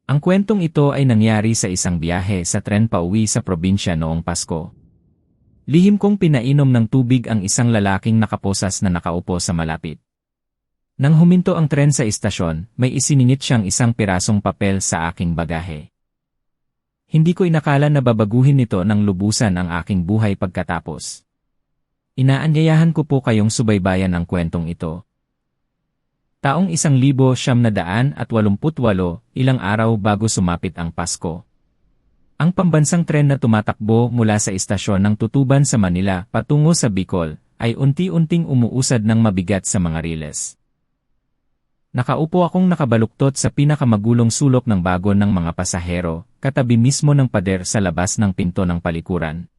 Ang kwentong ito ay nangyari sa isang biyahe sa tren pauwi sa probinsya noong Pasko. Lihim kong pinainom ng tubig ang isang lalaking nakaposas na nakaupo sa malapit. Nang huminto ang tren sa istasyon, may isiningit siyang isang pirasong papel sa aking bagahe. Hindi ko inakala na babaguhin nito ng lubusan ang aking buhay pagkatapos. Inaanyayahan ko po kayong subaybayan ang kwentong ito. Taong 1988, ilang araw bago sumapit ang Pasko. Ang pambansang tren na tumatakbo mula sa istasyon ng Tutuban sa Manila patungo sa Bicol ay unti-unting umuusad ng mabigat sa mga riles. Nakaupo akong nakabaluktot sa pinakamagulong sulok ng bagon ng mga pasahero, katabi mismo ng pader sa labas ng pinto ng palikuran.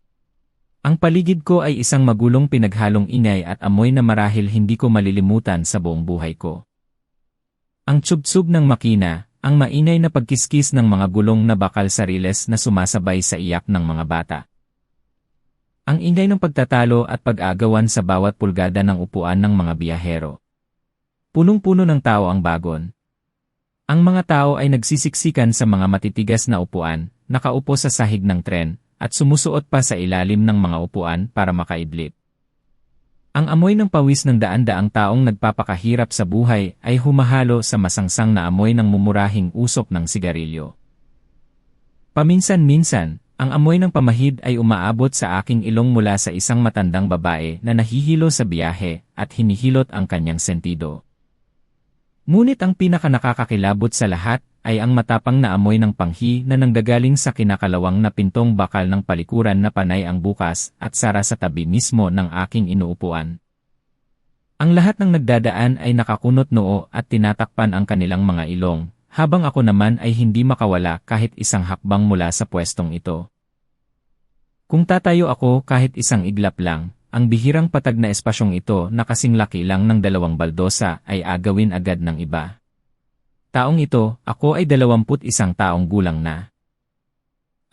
Ang paligid ko ay isang magulong pinaghalong ingay at amoy na marahil hindi ko malilimutan sa buong buhay ko. Ang tsub-tsub ng makina, ang maingay na pagkiskis ng mga gulong na bakal sa riles na sumasabay sa iyak ng mga bata. Ang ingay ng pagtatalo at pag-agawan sa bawat pulgada ng upuan ng mga biyahero. Punong-puno ng tao ang bagon. Ang mga tao ay nagsisiksikan sa mga matitigas na upuan, nakaupo sa sahig ng tren, at sumusuot pa sa ilalim ng mga upuan para makaidlip. Ang amoy ng pawis ng daan-daang taong nagpapakahirap sa buhay ay humahalo sa masangsang na amoy ng mumurahing usok ng sigarilyo. Paminsan-minsan, ang amoy ng pamahid ay umaabot sa aking ilong mula sa isang matandang babae na nahihilo sa biyahe at hinihilot ang kanyang sentido. Ngunit ang pinakanakakakilabot sa lahat ay ang matapang na amoy ng panghi na nanggagaling sa kinakalawang na pintong bakal ng palikuran na panay ang bukas at sara sa tabi mismo ng aking inuupuan. Ang lahat ng nagdadaan ay nakakunot noo at tinatakpan ang kanilang mga ilong, habang ako naman ay hindi makawala kahit isang hakbang mula sa pwestong ito. Kung tatayo ako kahit isang iglap lang, ang bihirang patag na espasyong ito na kasing laki lang ng 2 baldosa ay agawin agad ng iba. Taong ito, ako ay 21 taong gulang na.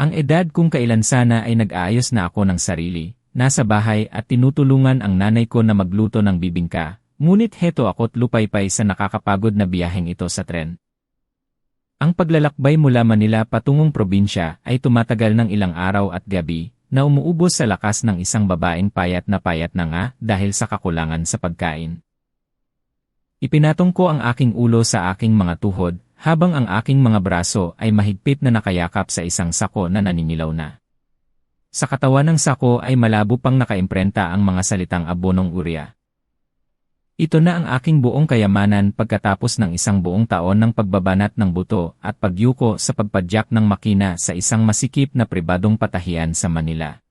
Ang edad kung kailan sana ay nag-aayos na ako ng sarili, nasa bahay at tinutulungan ang nanay ko na magluto ng bibingka, ngunit heto ako't lupaypay sa nakakapagod na biyaheng ito sa tren. Ang paglalakbay mula Manila patungong probinsya ay tumatagal ng ilang araw at gabi, na umuubos sa lakas ng isang babaeng payat na nga dahil sa kakulangan sa pagkain. Ipinatong ko ang aking ulo sa aking mga tuhod, habang ang aking mga braso ay mahigpit na nakayakap sa isang sako na naninilaw na. Sa katawan ng sako ay malabo pang nakaimprenta ang mga salitang abonong urya. Ito na ang aking buong kayamanan pagkatapos ng isang buong taon ng pagbabanat ng buto at pagyuko sa pagpadyak ng makina sa isang masikip na pribadong patahian sa Manila.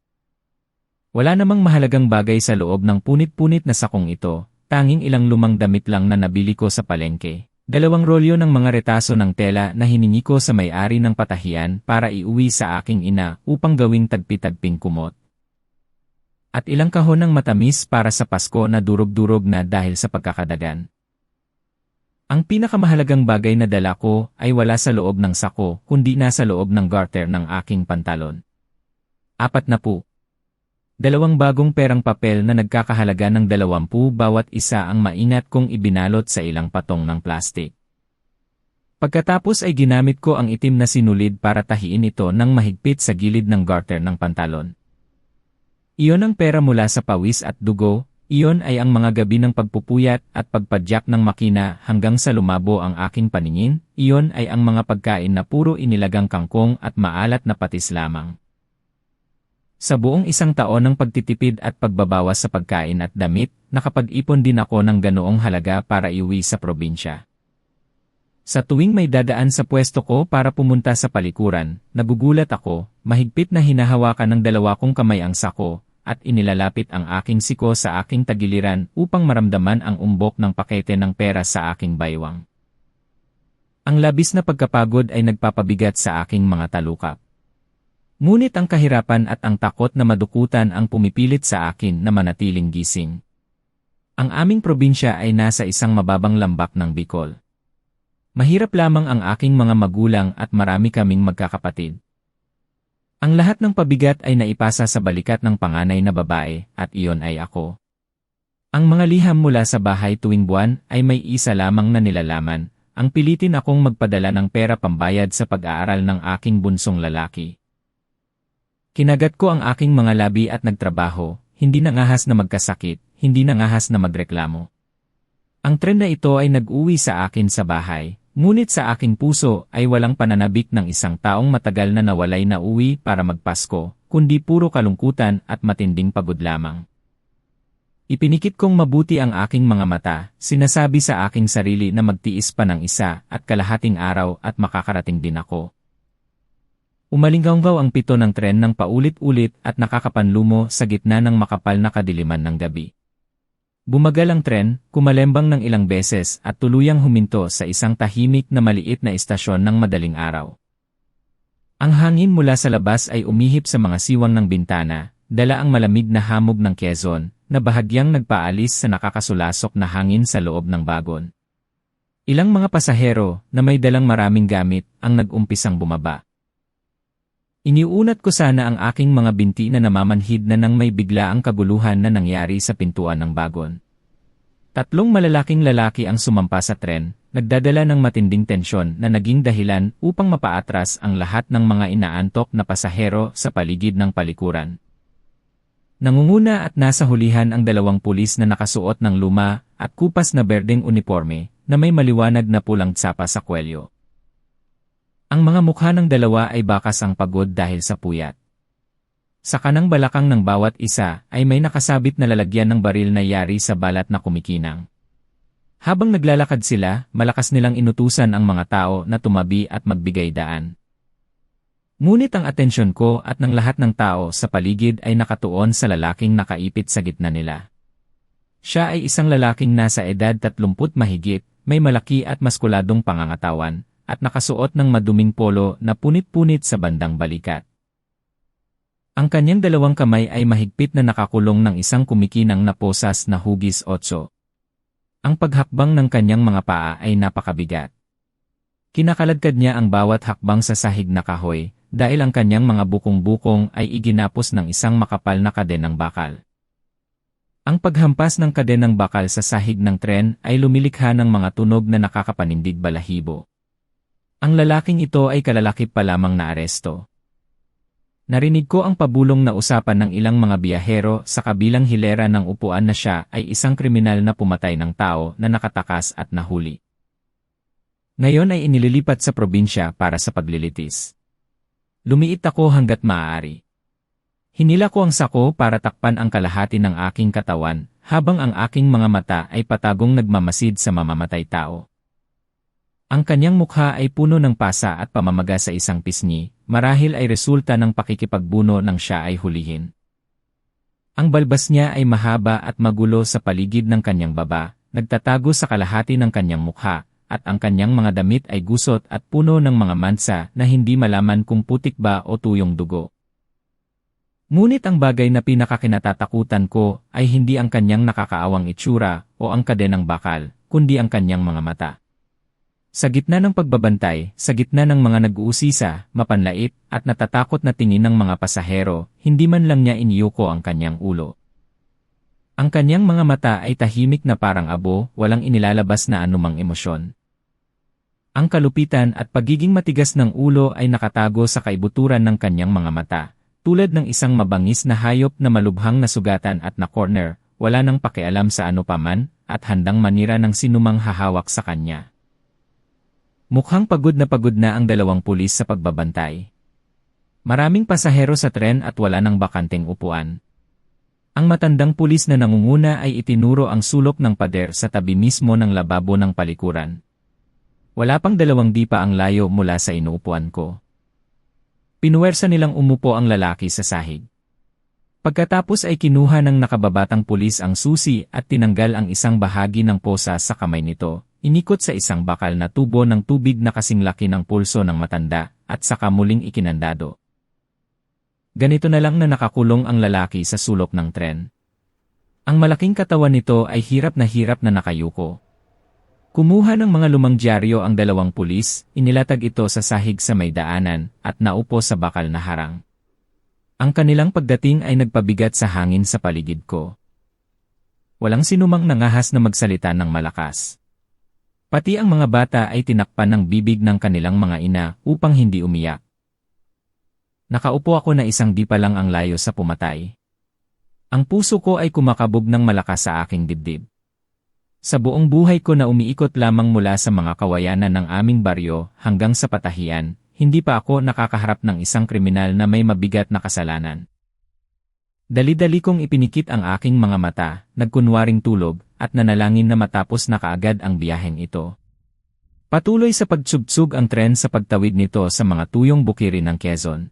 Wala namang mahalagang bagay sa loob ng punit-punit na sakong ito, tanging ilang lumang damit lang na nabili ko sa palengke, 2 rolyo ng mga retaso ng tela na hiningi ko sa may-ari ng patahian para iuwi sa aking ina upang gawing tagpi-tagping kumot. At ilang kahon ng matamis para sa Pasko na durog-durog na dahil sa pagkakadagan. Ang pinakamahalagang bagay na dala ko ay wala sa loob ng sako kundi nasa loob ng garter ng aking pantalon. 40. 2 bagong perang papel na nagkakahalaga ng 20 bawat isa ang maingat kong ibinalot sa ilang patong ng plastik. Pagkatapos ay ginamit ko ang itim na sinulid para tahiin ito ng mahigpit sa gilid ng garter ng pantalon. Iyon ang pera mula sa pawis at dugo, iyon ay ang mga gabi ng pagpupuyat at pagpadyak ng makina hanggang sa lumabo ang aking paningin, iyon ay ang mga pagkain na puro inilagang kangkong at maalat na patis lamang. Sa buong 1 taon ng pagtitipid at pagbabawas sa pagkain at damit, nakapag-ipon din ako ng ganoong halaga para iuwi sa probinsya. Sa tuwing may dadaan sa pwesto ko para pumunta sa palikuran, nagugulat ako, mahigpit na hinahawakan ng 2 kong kamay ang sako, at inilalapit ang aking siko sa aking tagiliran upang maramdaman ang umbok ng pakete ng pera sa aking baywang. Ang labis na pagkapagod ay nagpapabigat sa aking mga talukap. Ngunit ang kahirapan at ang takot na madukutan ang pumipilit sa akin na manatiling gising. Ang aming probinsya ay nasa isang mababang lambak ng Bicol. Mahirap lamang ang aking mga magulang at marami kaming magkakapatid. Ang lahat ng pabigat ay naipasa sa balikat ng panganay na babae, at iyon ay ako. Ang mga liham mula sa bahay tuwing buwan ay may isa lamang na nilalaman, ang pilitin akong magpadala ng pera pambayad sa pag-aaral ng aking bunsong lalaki. Kinagat ko ang aking mga labi at nagtrabaho, hindi nangahas na magkasakit, hindi nangahas na magreklamo. Ang tren na ito ay nag-uwi sa akin sa bahay, ngunit sa aking puso ay walang pananabik ng isang taong matagal na nawalay na uwi para magpasko, kundi puro kalungkutan at matinding pagod lamang. Ipinikit kong mabuti ang aking mga mata, sinasabi sa aking sarili na magtiis pa ng 1 at kalahating araw at makakarating din ako. Umalinggaw ang pito ng tren ng paulit-ulit at nakakapanlumo sa gitna ng makapal na kadiliman ng gabi. Bumagal ang tren, kumalembang ng ilang beses at tuluyang huminto sa isang tahimik na maliit na istasyon ng madaling araw. Ang hangin mula sa labas ay umihip sa mga siwang ng bintana, dala ang malamig na hamog ng Quezon, na bahagyang nagpaalis sa nakakasulasok na hangin sa loob ng bagon. Ilang mga pasahero na may dalang maraming gamit ang nag-umpisang bumaba. Iniuunat ko sana ang aking mga binti na namamanhid na nang may bigla ang kaguluhan na nangyari sa pintuan ng bagon. 3 malalaking lalaki ang sumampa sa tren, nagdadala ng matinding tensyon na naging dahilan upang mapaatras ang lahat ng mga inaantok na pasahero sa paligid ng palikuran. Nangunguna at nasa hulihan ang 2 pulis na nakasuot ng luma at kupas na berdeng uniforme na may maliwanag na pulang tsapa sa kwelyo. Ang mga mukha ng 2 ay bakas ang pagod dahil sa puyat. Sa kanang balakang ng bawat isa ay may nakasabit na lalagyan ng baril na yari sa balat na kumikinang. Habang naglalakad sila, malakas nilang inutusan ang mga tao na tumabi at magbigay daan. Ngunit ang atensyon ko at ng lahat ng tao sa paligid ay nakatuon sa lalaking nakaipit sa gitna nila. Siya ay isang lalaking nasa edad 30 mahigit, may malaki at maskuladong pangangatawan, at nakasuot ng maduming polo na punit-punit sa bandang balikat. Ang kanyang 2 kamay ay mahigpit na nakakulong ng isang kumikinang na posas na hugis 8. Ang paghakbang ng kanyang mga paa ay napakabigat. Kinakaladkad niya ang bawat hakbang sa sahig na kahoy, dahil ang kanyang mga bukong-bukong ay iginapos ng isang makapal na kadenang bakal. Ang paghampas ng kadenang bakal sa sahig ng tren ay lumilikha ng mga tunog na nakakapanindig balahibo. Ang lalaking ito ay kalalakip pa lamang na aresto. Narinig ko ang pabulong na usapan ng ilang mga biyahero sa kabilang hilera ng upuan na siya ay isang kriminal na pumatay ng tao na nakatakas at nahuli. Ngayon ay inililipat sa probinsya para sa paglilitis. Lumiit ako hanggat maaari. Hinila ko ang sako para takpan ang kalahati ng aking katawan, habang ang aking mga mata ay patagong nagmamasid sa mamamatay tao. Ang kanyang mukha ay puno ng pasa at pamamaga sa isang pisngi, marahil ay resulta ng pakikipagbuno nang siya ay hulihin. Ang balbas niya ay mahaba at magulo sa paligid ng kanyang baba, nagtatago sa kalahati ng kanyang mukha, at ang kanyang mga damit ay gusot at puno ng mga mansa na hindi malaman kung putik ba o tuyong dugo. Ngunit ang bagay na pinakakinatatakutan ko ay hindi ang kanyang nakakaawang itsura o ang kadenang bakal, kundi ang kanyang mga mata. Sa gitna ng pagbabantay, sa gitna ng mga nag-uusisa, mapanlait, at natatakot na tingin ng mga pasahero, hindi man lang niya iniyuko ang kanyang ulo. Ang kanyang mga mata ay tahimik na parang abo, walang inilalabas na anumang emosyon. Ang kalupitan at pagiging matigas ng ulo ay nakatago sa kaibuturan ng kanyang mga mata, tulad ng isang mabangis na hayop na malubhang nasugatan at na-corner, wala nang pakialam sa ano paman, at handang manira ng sinumang hahawak sa kanya. Mukhang pagod na ang 2 pulis sa pagbabantay. Maraming pasahero sa tren at wala nang bakanteng upuan. Ang matandang pulis na nangunguna ay itinuro ang sulok ng pader sa tabi mismo ng lababo ng palikuran. Wala pang 2 dipa ang layo mula sa inuupuan ko. Pinuwersa nilang umupo ang lalaki sa sahig. Pagkatapos ay kinuha ng nakababatang pulis ang susi at tinanggal ang isang bahagi ng posa sa kamay nito, inikot sa isang bakal na tubo ng tubig na kasing laki ng pulso ng matanda, at saka muling ikinandado. Ganito na lang na nakakulong ang lalaki sa sulok ng tren. Ang malaking katawan nito ay hirap na nakayuko. Kumuha ng mga lumang dyaryo ang 2 pulis, inilatag ito sa sahig sa may daanan, at naupo sa bakal na harang. Ang kanilang pagdating ay nagpabigat sa hangin sa paligid ko. Walang sinumang nangahas na magsalita ng malakas. Pati ang mga bata ay tinakpan ng bibig ng kanilang mga ina upang hindi umiyak. Nakaupo ako na isang di pa lang ang layo sa pumatay. Ang puso ko ay kumakabog ng malakas sa aking dibdib. Sa buong buhay ko na umiikot lamang mula sa mga kawayanan ng aming baryo hanggang sa patahian, hindi pa ako nakakaharap ng isang kriminal na may mabigat na kasalanan. Dali-dali kong ipinikit ang aking mga mata, nagkunwaring tulog, at nanalangin na matapos na kaagad ang biyaheng ito. Patuloy sa pagtsubtsug ang tren sa pagtawid nito sa mga tuyong bukirin ng Quezon.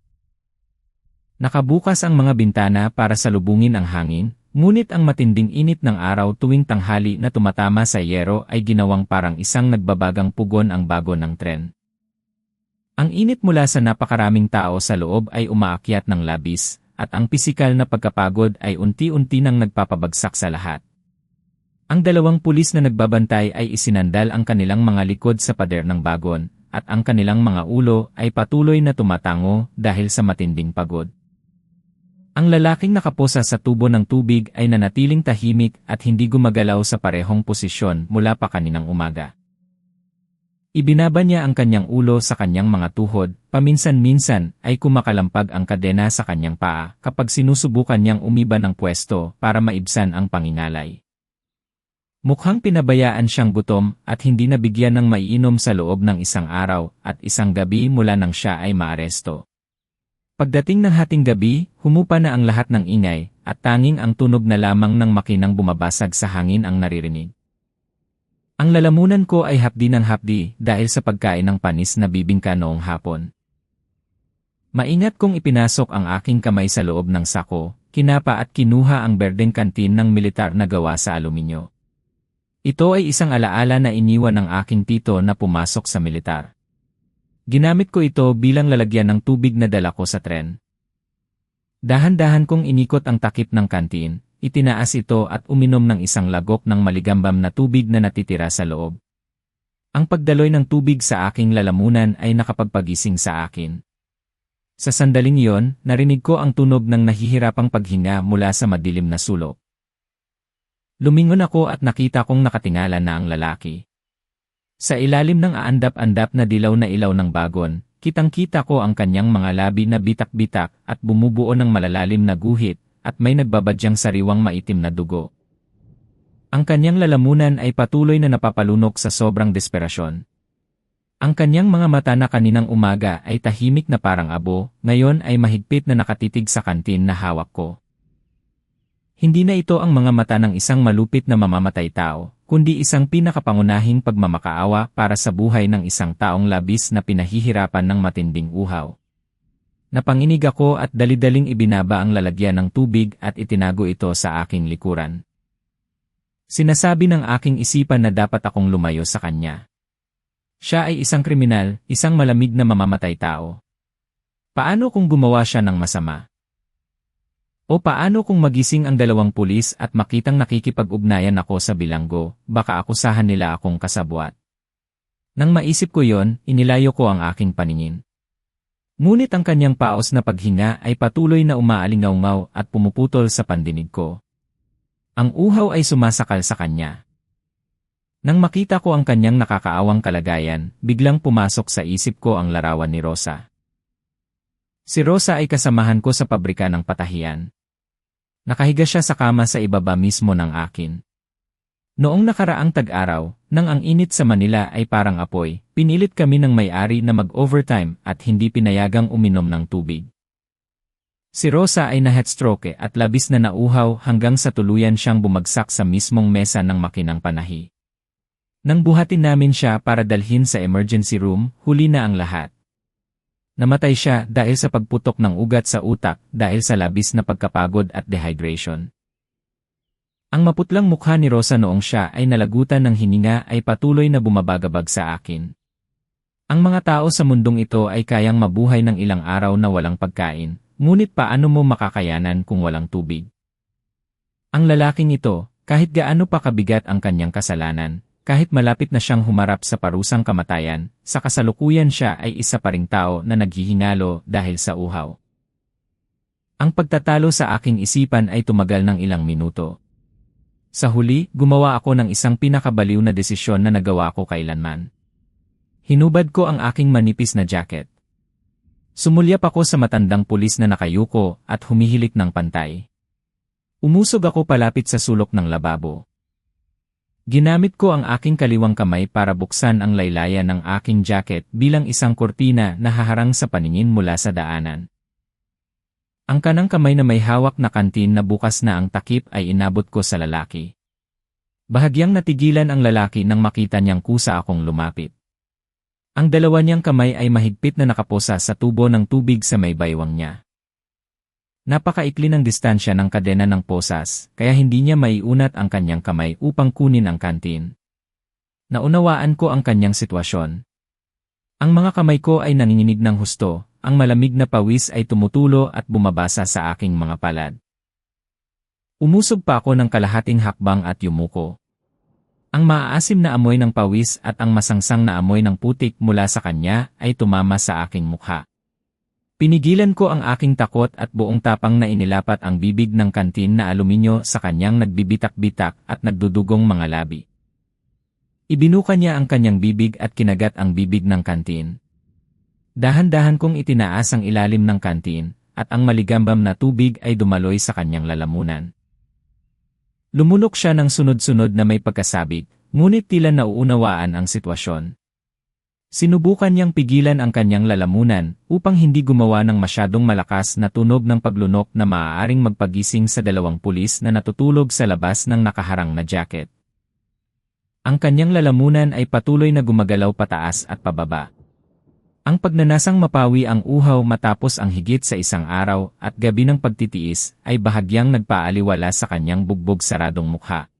Nakabukas ang mga bintana para salubungin ang hangin, ngunit ang matinding init ng araw tuwing tanghali na tumatama sa yero ay ginawang parang isang nagbabagang pugon ang bago ng tren. Ang init mula sa napakaraming tao sa loob ay umaakyat ng labis, at ang pisikal na pagkapagod ay unti-unti nang nagpapabagsak sa lahat. Ang dalawang pulis na nagbabantay ay isinandal ang kanilang mga likod sa pader ng bagon, at ang kanilang mga ulo ay patuloy na tumatango dahil sa matinding pagod. Ang lalaking nakaposa sa tubo ng tubig ay nanatiling tahimik at hindi gumagalaw sa parehong posisyon mula pa kaninang umaga. Ibinaba niya ang kanyang ulo sa kanyang mga tuhod, paminsan-minsan ay kumakalampag ang kadena sa kanyang paa kapag sinusubukan niyang umiba ng pwesto para maibsan ang pangingalay. Mukhang pinabayaan siyang gutom at hindi nabigyan ng maiinom sa loob ng isang araw at isang gabi mula nang siya ay maaresto. Pagdating ng hating gabi, humupa na ang lahat ng ingay at tanging ang tunog na lamang ng makinang bumabasag sa hangin ang naririnig. Ang lalamunan ko ay hapdi ng hapdi dahil sa pagkain ng panis na bibingka noong hapon. Maingat kong ipinasok ang aking kamay sa loob ng sako, kinapa at kinuha ang berdeng kantin ng militar na gawa sa aluminyo. Ito ay isang alaala na iniwan ng aking tito na pumasok sa militar. Ginamit ko ito bilang lalagyan ng tubig na dala ko sa tren. Dahan-dahan kong inikot ang takip ng kantin. Itinaas ito at uminom ng isang lagok ng maligambam na tubig na natitira sa loob. Ang pagdaloy ng tubig sa aking lalamunan ay nakapagpagising sa akin. Sa sandaling iyon, narinig ko ang tunog ng nahihirapang paghinga mula sa madilim na sulok. Lumingon ako at nakita kong nakatingala na ang lalaki. Sa ilalim ng aandap-andap na dilaw na ilaw ng bagon, kitang-kita ko ang kanyang mga labi na bitak-bitak at bumubuo ng malalalim na guhit, at may nagbabadyang sariwang maitim na dugo. Ang kanyang lalamunan ay patuloy na napapalunok sa sobrang desperasyon. Ang kanyang mga mata na kaninang umaga ay tahimik na parang abo, ngayon ay mahigpit na nakatitig sa kantin na hawak ko. Hindi na ito ang mga mata ng isang malupit na mamamatay tao, kundi isang pinakapangunahing pagmamakaawa para sa buhay ng isang taong labis na pinahihirapan ng matinding uhaw. Napanginig ako at dali-daling ibinaba ang lalagyan ng tubig at itinago ito sa aking likuran. Sinasabi ng aking isipan na dapat akong lumayo sa kanya. Siya ay isang kriminal, isang malamig na mamamatay tao. Paano kung gumawa siya ng masama? O paano kung magising ang dalawang pulis at makitang nakikipag-ugnayan ako sa bilanggo, baka akusahan nila akong kasabwat. Nang maisip ko yon, inilayo ko ang aking paningin. Ngunit ang kanyang paos na paghinga ay patuloy na umaalingaungaw at pumuputol sa pandinig ko. Ang uhaw ay sumasakal sa kanya. Nang makita ko ang kanyang nakakaawang kalagayan, biglang pumasok sa isip ko ang larawan ni Rosa. Si Rosa ay kasamahan ko sa pabrika ng patahian. Nakahiga siya sa kama sa ibaba mismo ng akin. Noong nakaraang tag-araw, nang ang init sa Manila ay parang apoy, pinilit kami ng may-ari na mag-overtime at hindi pinayagang uminom ng tubig. Si Rosa ay na-heatstroke at labis na nauhaw hanggang sa tuluyan siyang bumagsak sa mismong mesa ng makinang panahi. Nang buhatin namin siya para dalhin sa emergency room, huli na ang lahat. Namatay siya dahil sa pagputok ng ugat sa utak dahil sa labis na pagkapagod at dehydration. Ang maputlang mukha ni Rosa noong siya ay nalagutan ng hininga ay patuloy na bumabagabag sa akin. Ang mga tao sa mundong ito ay kayang mabuhay ng ilang araw na walang pagkain, ngunit paano mo makakayanan kung walang tubig? Ang lalaking ito, kahit gaano pa kabigat ang kanyang kasalanan, kahit malapit na siyang humarap sa parusang kamatayan, sa kasalukuyan siya ay isa pa ring tao na naghihingalo dahil sa uhaw. Ang pagtatalo sa aking isipan ay tumagal ng ilang minuto. Sa huli, gumawa ako ng isang pinakabaliw na desisyon na nagawa ko kailanman. Hinubad ko ang aking manipis na jacket. Sumulyap ako sa matandang pulis na nakayuko at humihilik ng pantay. Umusog ako palapit sa sulok ng lababo. Ginamit ko ang aking kaliwang kamay para buksan ang laylayan ng aking jacket bilang isang kurtina na haharang sa paningin mula sa daanan. Ang kanang kamay na may hawak na kantin na bukas na ang takip ay inabot ko sa lalaki. Bahagyang natigilan ang lalaki nang makita niyang kusa akong lumapit. Ang dalawa niyang kamay ay mahigpit na nakaposa sa tubo ng tubig sa may baywang niya. Napakaikli ng distansya ng kadena ng posas, kaya hindi niya maiunat ang kanyang kamay upang kunin ang kantin. Naunawaan ko ang kanyang sitwasyon. Ang mga kamay ko ay nanginginig ng husto, ang malamig na pawis ay tumutulo at bumabasa sa aking mga palad. Umusog pa ako ng kalahating hakbang at yumuko. Ang maaasim na amoy ng pawis at ang masangsang na amoy ng putik mula sa kanya ay tumama sa aking mukha. Pinigilan ko ang aking takot at buong tapang na inilapat ang bibig ng kantin na aluminyo sa kanyang nagbibitak-bitak at nagdudugong mga labi. Ibinuka niya ang kanyang bibig at kinagat ang bibig ng kantin. Dahan-dahan kong itinaas ang ilalim ng kantin, at ang maligambam na tubig ay dumaloy sa kanyang lalamunan. Lumulok siya ng sunod-sunod na may pagkasabik, ngunit tila nauunawaan ang sitwasyon. Sinubukan niyang pigilan ang kanyang lalamunan upang hindi gumawa ng masyadong malakas na tunog ng paglunok na maaaring magpagising sa dalawang pulis na natutulog sa labas ng nakaharang na jacket. Ang kanyang lalamunan ay patuloy na gumagalaw pataas at pababa. Ang pagnanasang mapawi ang uhaw matapos ang higit sa isang araw at gabi ng pagtitiis ay bahagyang nagpaaliwala sa kanyang bugbog saradong mukha.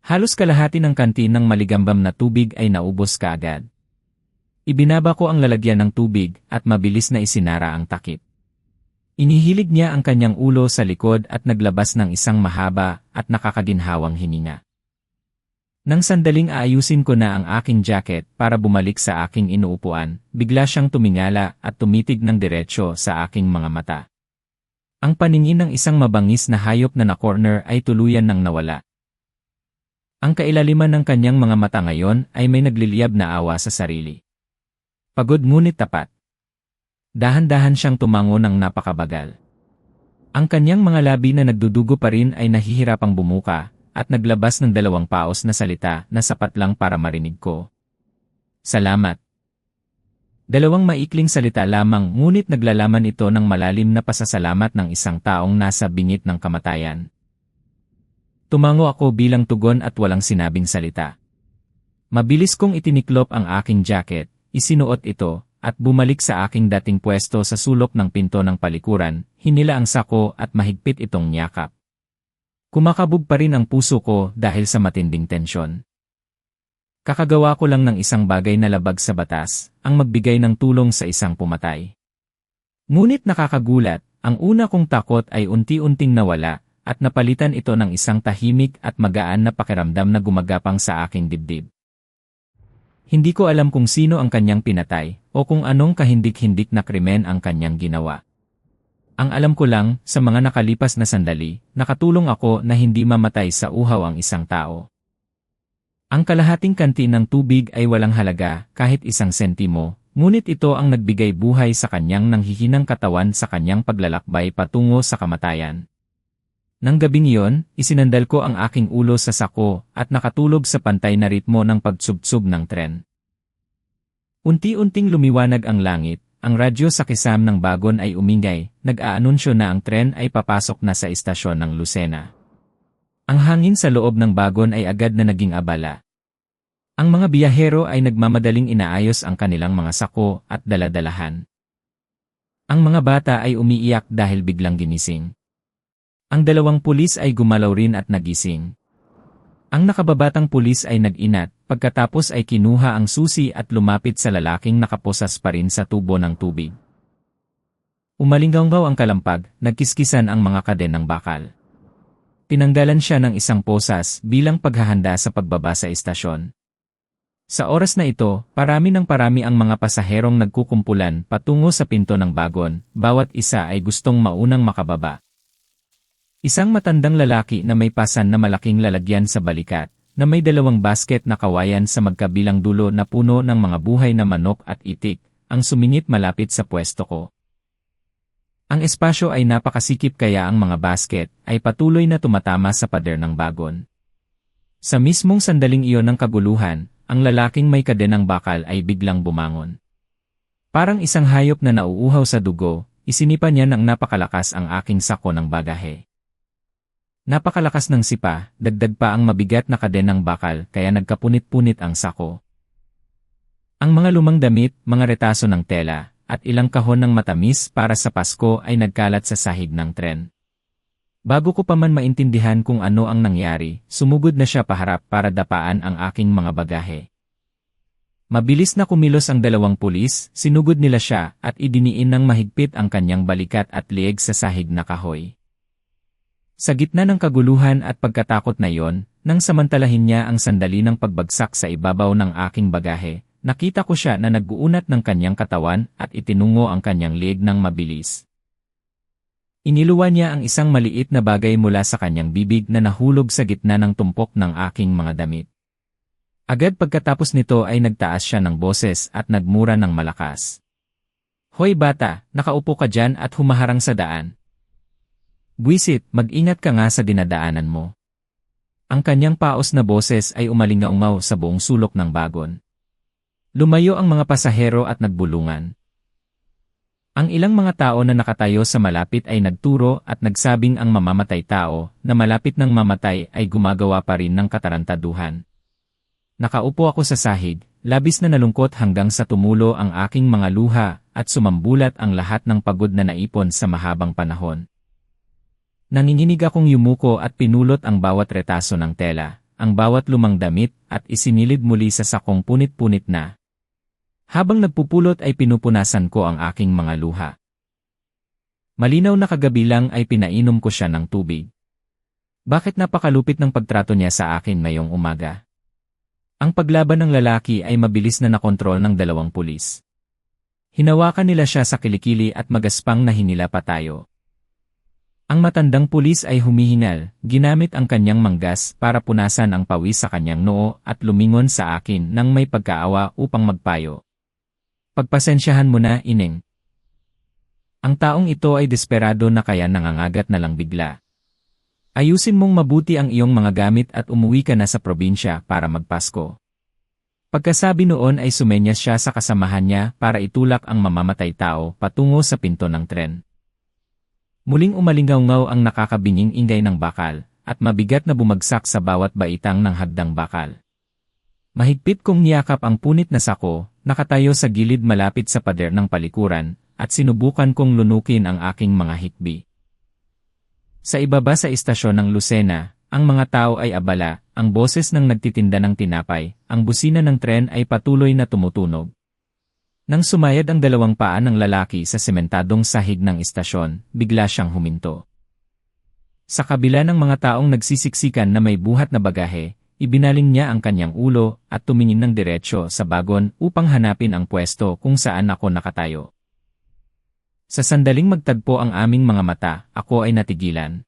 Halos kalahati ng kantin ng maligambam na tubig ay naubos kaagad. Ibinaba ko ang lalagyan ng tubig at mabilis na isinara ang takip. Inihilig niya ang kanyang ulo sa likod at naglabas ng isang mahaba at nakakaginhawang hininga. Nang sandaling aayusin ko na ang aking jacket para bumalik sa aking inuupuan, bigla siyang tumingala at tumitig ng diretsyo sa aking mga mata. Ang paningin ng isang mabangis na hayop na na-corner ay tuluyan nang nawala. Ang kailaliman ng kanyang mga mata ngayon ay may nagliliyab na awa sa sarili. Pagod ngunit tapat. Dahan-dahan siyang tumango ng napakabagal. Ang kanyang mga labi na nagdudugo pa rin ay nahihirapang bumuka, at naglabas ng 2 paos na salita na sapat lang para marinig ko. Salamat. 2 maikling salita lamang ngunit naglalaman ito ng malalim na pasasalamat ng isang taong nasa bingit ng kamatayan. Tumango ako bilang tugon at walang sinabing salita. Mabilis kong itiniklop ang aking jacket, isinuot ito, at bumalik sa aking dating pwesto sa sulok ng pinto ng palikuran, hinila ang sako at mahigpit itong niyakap. Kumakabog pa rin ang puso ko dahil sa matinding tensyon. Kakagawa ko lang ng isang bagay na labag sa batas, ang magbigay ng tulong sa isang pumatay. Ngunit nakakagulat, ang una kong takot ay unti-unting nawala, at napalitan ito ng isang tahimik at magaan na pakiramdam na gumagapang sa aking dibdib. Hindi ko alam kung sino ang kanyang pinatay, o kung anong kahindik-hindik na krimen ang kanyang ginawa. Ang alam ko lang, sa mga nakalipas na sandali, nakatulong ako na hindi mamatay sa uhaw ang isang tao. Ang kalahating kantin ng tubig ay walang halaga, kahit 1 sentimo, ngunit ito ang nagbigay buhay sa kanyang nanghihinang katawan sa kanyang paglalakbay patungo sa kamatayan. Nang gabing iyon, isinandal ko ang aking ulo sa sako at nakatulog sa pantay na ritmo ng pagsubsob ng tren. Unti-unting lumiwanag ang langit. Ang radyo sa kisam ng bagon ay umingay, nag-aanunsyo na ang tren ay papasok na sa istasyon ng Lucena. Ang hangin sa loob ng bagon ay agad na naging abala. Ang mga biyahero ay nagmamadaling inaayos ang kanilang mga sako at daladalahan. Ang mga bata ay umiiyak dahil biglang ginising. Ang 2 pulis ay gumalaw rin at nagising. Ang nakababatang pulis ay nag-inat, pagkatapos ay kinuha ang susi at lumapit sa lalaking nakaposas pa rin sa tubo ng tubig. Umalinggaw ang kalampag, nagkiskisan ang mga kadenang bakal. Tinanggalan siya ng isang posas bilang paghahanda sa pagbaba sa istasyon. Sa oras na ito, parami ng parami ang mga pasaherong nagkukumpulan patungo sa pinto ng bagon, bawat isa ay gustong maunang makababa. Isang matandang lalaki na may pasan na malaking lalagyan sa balikat, na may dalawang basket na kawayan sa magkabilang dulo na puno ng mga buhay na manok at itik, ang sumingit malapit sa pwesto ko. Ang espasyo ay napakasikip kaya ang mga basket ay patuloy na tumatama sa pader ng bagon. Sa mismong sandaling iyon ng kaguluhan, ang lalaking may kadenang bakal ay biglang bumangon. Parang isang hayop na nauuhaw sa dugo, isinipa niya ng napakalakas ang aking sako ng bagahe. Napakalakas ng sipa, dagdag pa ang mabigat na kadenang bakal kaya nagkapunit-punit ang sako. Ang mga lumang damit, mga retaso ng tela, at ilang kahon ng matamis para sa Pasko ay nagkalat sa sahig ng tren. Bago ko pa man maintindihan kung ano ang nangyari, sumugod na siya paharap para dapaan ang aking mga bagahe. Mabilis na kumilos ang dalawang pulis, sinugod nila siya at idiniin ng mahigpit ang kanyang balikat at leeg sa sahig na kahoy. Sa gitna ng kaguluhan at pagkatakot na iyon, nang samantalahin niya ang sandali ng pagbagsak sa ibabaw ng aking bagahe, nakita ko siya na nag-uunat ng kanyang katawan at itinungo ang kanyang leeg ng mabilis. Iniluwa niya ang isang maliit na bagay mula sa kanyang bibig na nahulog sa gitna ng tumpok ng aking mga damit. Agad pagkatapos nito ay nagtaas siya ng boses at nagmura ng malakas. "Hoy bata, nakaupo ka dyan at humaharang sa daan. Buwisit, mag-ingat ka nga sa dinadaanan mo." Ang kanyang paos na boses ay umalingaungaw sa buong sulok ng bagon. Lumayo ang mga pasahero at nagbulungan. Ang ilang mga tao na nakatayo sa malapit ay nagturo at nagsabing ang mamamatay tao na malapit ng mamatay ay gumagawa pa rin ng katarantaduhan. Nakaupo ako sa sahig, labis na nalungkot hanggang sa tumulo ang aking mga luha at sumambulat ang lahat ng pagod na naipon sa mahabang panahon. Nanginginig akong yumuko at pinulot ang bawat retaso ng tela, ang bawat lumang damit at isinilid muli sa sakong punit-punit na. Habang nagpupulot ay pinupunasan ko ang aking mga luha. Malinaw na kagabi lang ay pinainom ko siya ng tubig. Bakit napakalupit ng pagtrato niya sa akin ngayong umaga? Ang paglaban ng lalaki ay mabilis na nakontrol ng dalawang pulis. Hinawakan nila siya sa kilikili at magaspang na hinila pa tayo. Ang matandang pulis ay humihingal, ginamit ang kanyang manggas para punasan ang pawis sa kanyang noo at lumingon sa akin nang may pagkaawa upang magpayo. "Pagpasensyahan mo na, Ineng." Ang taong ito ay desperado na kaya nangangagat na lang bigla. "Ayusin mong mabuti ang iyong mga gamit at umuwi ka na sa probinsya para magpasko." Pagkasabi noon ay sumenyas siya sa kasamahan niya para itulak ang mamamatay tao patungo sa pinto ng tren. Muling umalingaw-ngaw ang nakakabinging ingay ng bakal, at mabigat na bumagsak sa bawat baitang ng hagdang bakal. Mahigpit kong niyakap ang punit na sako, nakatayo sa gilid malapit sa pader ng palikuran, at sinubukan kong lunukin ang aking mga hikbi. Sa ibaba sa istasyon ng Lucena, ang mga tao ay abala, ang boses ng nagtitinda ng tinapay, ang busina ng tren ay patuloy na tumutunog. Nang sumayad ang dalawang paa ng lalaki sa sementadong sahig ng istasyon, bigla siyang huminto. Sa kabila ng mga taong nagsisiksikan na may buhat na bagahe, ibinaling niya ang kanyang ulo at tumingin ng diretsyo sa bagon upang hanapin ang pwesto kung saan ako nakatayo. Sa sandaling magtagpo ang aming mga mata, ako ay natigilan.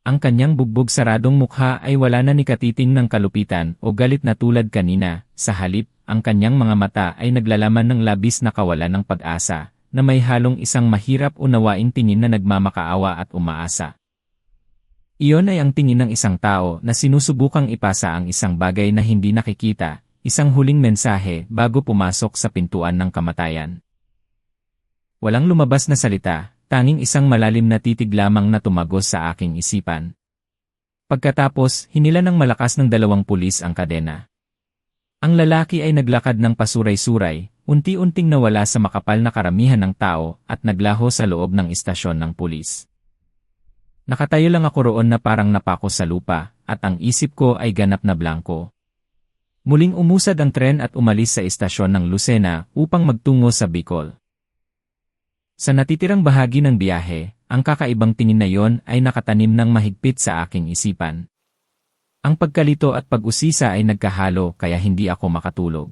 Ang kanyang bugbog saradong mukha ay wala na ni katiting ng kalupitan o galit na tulad kanina, sa halip, ang kanyang mga mata ay naglalaman ng labis na kawalan ng pag-asa, na may halong isang mahirap unawaing tingin na nagmamakaawa at umaasa. Iyon ay ang tingin ng isang tao na sinusubukang ipasa ang isang bagay na hindi nakikita, isang huling mensahe bago pumasok sa pintuan ng kamatayan. Walang lumabas na salita, tanging isang malalim na titig lamang na tumagos sa aking isipan. Pagkatapos, hinila ng malakas ng dalawang pulis ang kadena. Ang lalaki ay naglakad ng pasuray-suray, unti-unting nawala sa makapal na karamihan ng tao at naglaho sa loob ng istasyon ng pulis. Nakatayo lang ako roon na parang napako sa lupa, at ang isip ko ay ganap na blanko. Muling umusad ang tren at umalis sa istasyon ng Lucena upang magtungo sa Bicol. Sa natitirang bahagi ng biyahe, ang kakaibang tingin na yon ay nakatanim ng mahigpit sa aking isipan. Ang pagkalito at pag-usisa ay nagkahalo kaya hindi ako makatulog.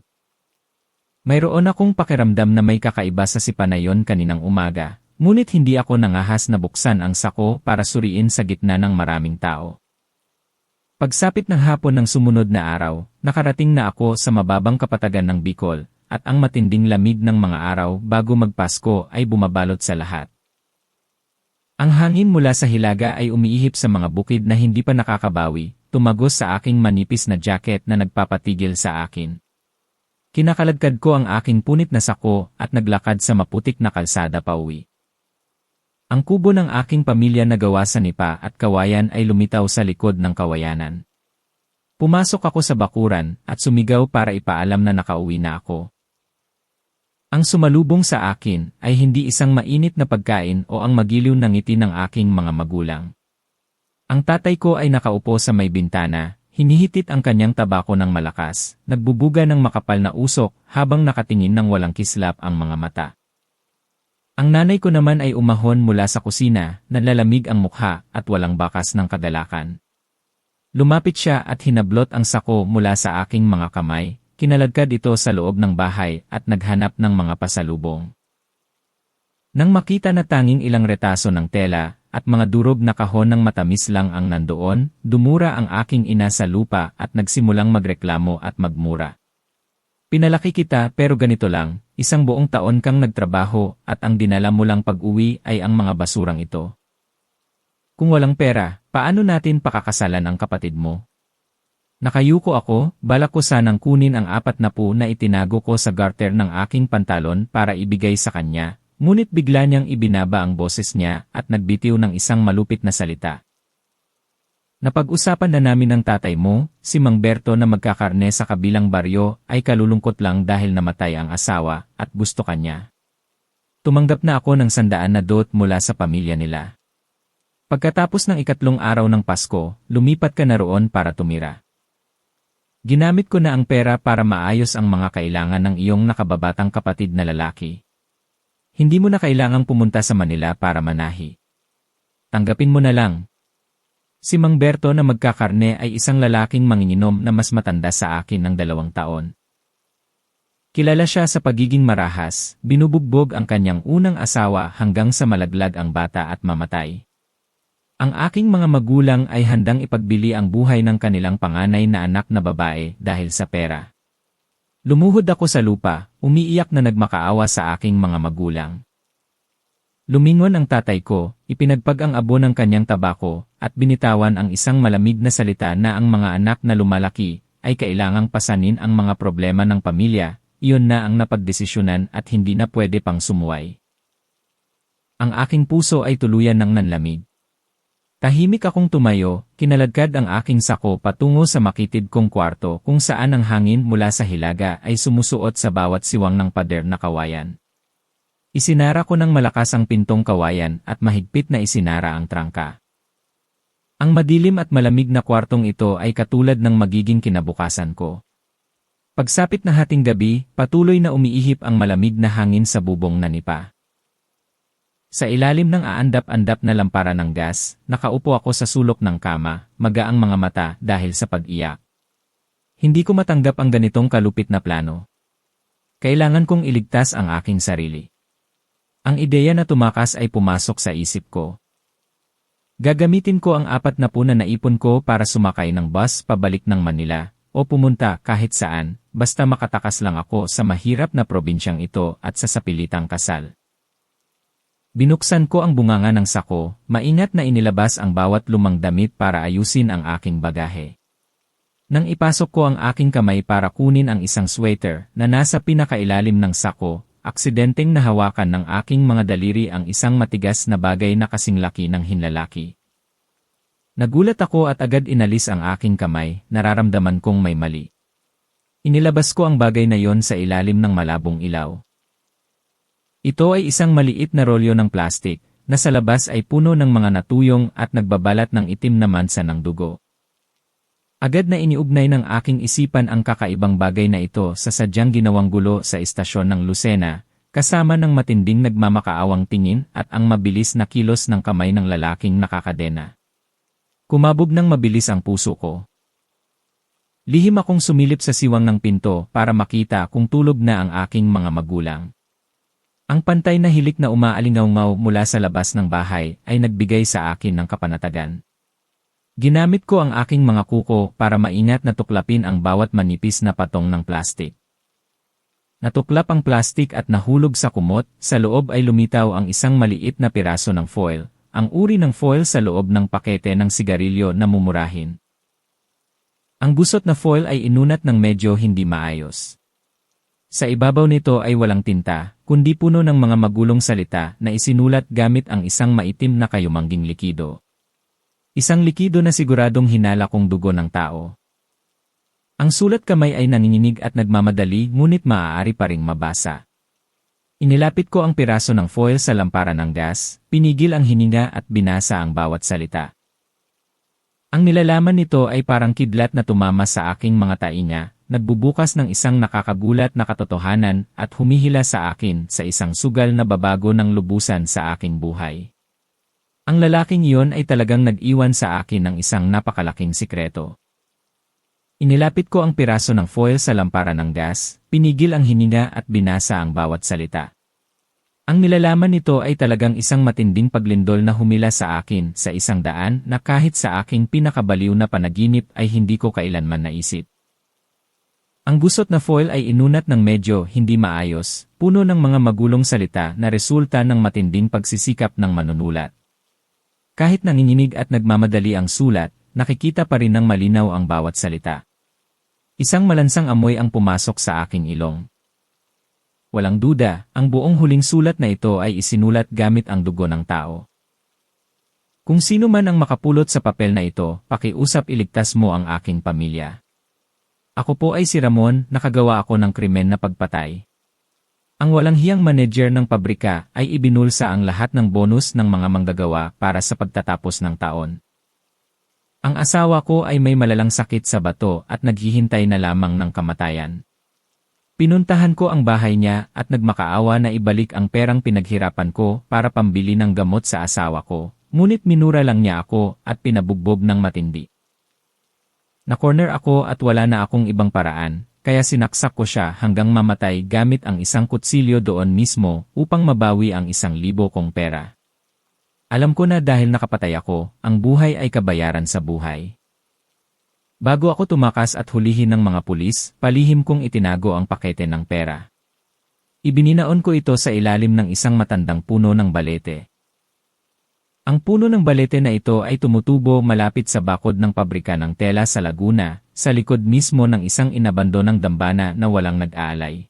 Mayroon akong pakiramdam na may kakaiba sa sipa na yon kaninang umaga, ngunit hindi ako nangahas na buksan ang sako para suriin sa gitna ng maraming tao. Pagsapit ng hapon ng sumunod na araw, nakarating na ako sa mababang kapatagan ng Bicol, at ang matinding lamig ng mga araw bago magpasko ay bumabalot sa lahat. Ang hangin mula sa hilaga ay umiihip sa mga bukid na hindi pa nakakabawi, tumagos sa aking manipis na jacket na nagpapatigil sa akin. Kinakaladkad ko ang aking punit na sako at naglakad sa maputik na kalsada pauwi. Ang kubo ng aking pamilya na gawa sa nipa at kawayan ay lumitaw sa likod ng kawayanan. Pumasok ako sa bakuran at sumigaw para ipaalam na nakauwi na ako. Ang sumalubong sa akin ay hindi isang mainit na pagkain o ang magiliw na ngiti ng aking mga magulang. Ang tatay ko ay nakaupo sa may bintana, hinihitit ang kanyang tabako ng malakas, nagbubuga ng makapal na usok habang nakatingin ng walang kislap ang mga mata. Ang nanay ko naman ay umahon mula sa kusina, nanlalamig ang mukha at walang bakas ng kadalakan. Lumapit siya at hinablot ang sako mula sa aking mga kamay. Kinaladkad ito sa loob ng bahay at naghanap ng mga pasalubong. Nang makita na tanging ilang retaso ng tela at mga durog na kahon ng matamis lang ang nandoon, dumura ang aking ina sa lupa at nagsimulang magreklamo at magmura. Pinalaki kita pero ganito lang, isang buong taon kang nagtrabaho at ang dinala mo lang pag-uwi ay ang mga basurang ito. Kung walang pera, paano natin pakakasalan ang kapatid mo? Nakayuko ako, balak ko sanang kunin ang 40 na itinago ko sa garter ng aking pantalon para ibigay sa kanya, ngunit bigla niyang ibinaba ang boses niya at nagbitiw ng isang malupit na salita. Napag-usapan na namin ng tatay mo, si Mang Berto na magkakarne sa kabilang baryo ay kalulungkot lang dahil namatay ang asawa at gusto kanya. Tumanggap na ako ng 100 na dot mula sa pamilya nila. Pagkatapos ng 3 araw ng Pasko, lumipat ka na roon para tumira. Ginamit ko na ang pera para maayos ang mga kailangan ng iyong nakababatang kapatid na lalaki. Hindi mo na kailangang pumunta sa Manila para manahi. Tanggapin mo na lang. Si Mang Berto na magkakarne ay isang lalaking manginginom na mas matanda sa akin ng 2 taon. Kilala siya sa pagiging marahas, binubugbog ang kanyang unang asawa hanggang sa malaglag ang bata at mamatay. Ang aking mga magulang ay handang ipagbili ang buhay ng kanilang panganay na anak na babae dahil sa pera. Lumuhod ako sa lupa, umiiyak na nagmakaawa sa aking mga magulang. Lumingon ang tatay ko, ipinagpag ang abo ng kanyang tabako, at binitawan ang isang malamig na salita na ang mga anak na lumalaki ay kailangang pasanin ang mga problema ng pamilya, iyon na ang napagdesisyonan at hindi na pwede pang sumuway. Ang aking puso ay tuluyan ng nanlamig. Tahimik akong tumayo, kinaladkad ang aking sako patungo sa makitid kong kwarto kung saan ang hangin mula sa hilaga ay sumusuot sa bawat siwang ng pader na kawayan. Isinara ko ng malakas ang pintong kawayan at mahigpit na isinara ang trangka. Ang madilim at malamig na kwartong ito ay katulad ng magiging kinabukasan ko. Pagsapit na hating gabi, patuloy na umiihip ang malamig na hangin sa bubong na nipa. Sa ilalim ng aandap-andap na lampara ng gas, nakaupo ako sa sulok ng kama, magaang mga mata dahil sa pag-iyak. Hindi ko matanggap ang ganitong kalupit na plano. Kailangan kong iligtas ang aking sarili. Ang ideya na tumakas ay pumasok sa isip ko. Gagamitin ko ang 40 na naipon ko para sumakay ng bus pabalik ng Manila, o pumunta kahit saan, basta makatakas lang ako sa mahirap na probinsyang ito at sa sapilitang kasal. Binuksan ko ang bunganga ng sako, maingat na inilabas ang bawat lumang damit para ayusin ang aking bagahe. Nang ipasok ko ang aking kamay para kunin ang isang sweater na nasa pinakailalim ng sako, aksidenteng nahawakan ng aking mga daliri ang isang matigas na bagay na kasing laki ng hinlalaki. Nagulat ako at agad inalis ang aking kamay, nararamdaman kong may mali. Inilabas ko ang bagay na yon sa ilalim ng malabong ilaw. Ito ay isang maliit na rolyo ng plastik, na sa labas ay puno ng mga natuyong at nagbabalat ng itim na mansa ng dugo. Agad na iniugnay ng aking isipan ang kakaibang bagay na ito sa sadyang ginawang gulo sa istasyon ng Lucena, kasama ng matinding nagmamakaawang tingin at ang mabilis na kilos ng kamay ng lalaking nakakadena. Kumabog ng mabilis ang puso ko. Lihim akong sumilip sa siwang ng pinto para makita kung tulog na ang aking mga magulang. Ang pantay na hilik na umaalingaw mula sa labas ng bahay ay nagbigay sa akin ng kapanatagan. Ginamit ko ang aking mga kuko para maingat na tuklapin ang bawat manipis na patong ng plastik. Natuklap ang plastik at nahulog sa kumot, sa loob ay lumitaw ang isang maliit na piraso ng foil, ang uri ng foil sa loob ng pakete ng sigarilyo na mumurahin. Ang busot na foil ay inunat ng medyo hindi maayos. Sa ibabaw nito ay walang tinta, kundi puno ng mga magulong salita na isinulat gamit ang isang maitim na kayumangging likido. Isang likido na siguradong hinala kong dugo ng tao. Ang sulat kamay ay nanginginig at nagmamadali ngunit maaari pa ring mabasa. Inilapit ko ang piraso ng foil sa lamparan ng gas, pinigil ang hininga at binasa ang bawat salita. Ang nilalaman nito ay parang kidlat na tumama sa aking mga tainga, nagbubukas ng isang nakakagulat na katotohanan at humihila sa akin sa isang sugal na babago ng lubusan sa aking buhay. Ang lalaking iyon ay talagang nag-iwan sa akin ng isang napakalaking sikreto. Inilapit ko ang piraso ng foil sa lamparan ng gas, pinigil ang hininga at binasa ang bawat salita. Ang nilalaman nito ay talagang isang matinding paglindol na humila sa akin sa isang daan na kahit sa aking pinakabaliw na panaginip ay hindi ko kailanman naisip. Ang busot na foil ay inunat ng medyo hindi maayos, puno ng mga magulong salita na resulta ng matinding pagsisikap ng manunulat. Kahit nanginginig at nagmamadali ang sulat, nakikita pa rin ng malinaw ang bawat salita. Isang malansang amoy ang pumasok sa aking ilong. Walang duda, ang buong huling sulat na ito ay isinulat gamit ang dugo ng tao. Kung sino man ang makapulot sa papel na ito, pakiusap iligtas mo ang aking pamilya. Ako po ay si Ramon, nakagawa ako ng krimen na pagpatay. Ang walang hiyang manager ng pabrika ay ibinulsa ang lahat ng bonus ng mga manggagawa para sa pagtatapos ng taon. Ang asawa ko ay may malalang sakit sa bato at naghihintay na lamang ng kamatayan. Pinuntahan ko ang bahay niya at nagmakaawa na ibalik ang perang pinaghirapan ko para pambili ng gamot sa asawa ko, ngunit minura lang niya ako at pinabugbog ng matindi. Na-corner ako at wala na akong ibang paraan, kaya sinaksak ko siya hanggang mamatay gamit ang isang kutsilyo doon mismo upang mabawi ang 1,000 kong pera. Alam ko na dahil nakapatay ako, ang buhay ay kabayaran sa buhay. Bago ako tumakas at hulihin ng mga pulis, palihim kong itinago ang pakete ng pera. Ibininaon ko ito sa ilalim ng isang matandang puno ng balete. Ang puno ng balete na ito ay tumutubo malapit sa bakod ng pabrika ng tela sa Laguna, sa likod mismo ng isang inabandonang dambana na walang nag-aalay.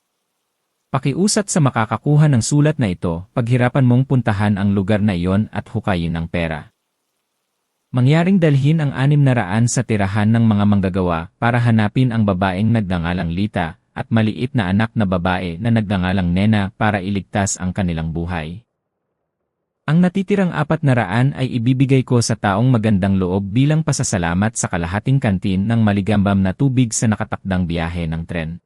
Pakiusap sa makakakuha ng sulat na ito, paghirapan mong puntahan ang lugar na iyon at hukayin ang pera. Mangyaring dalhin ang 600 sa tirahan ng mga manggagawa para hanapin ang babaeng nagngangalang Lita at maliit na anak na babae na nagngangalang Nena para iligtas ang kanilang buhay. Ang natitirang 400 ay ibibigay ko sa taong magandang loob bilang pasasalamat sa kalahating kantin ng maligambam na tubig sa nakatakdang biyahe ng tren.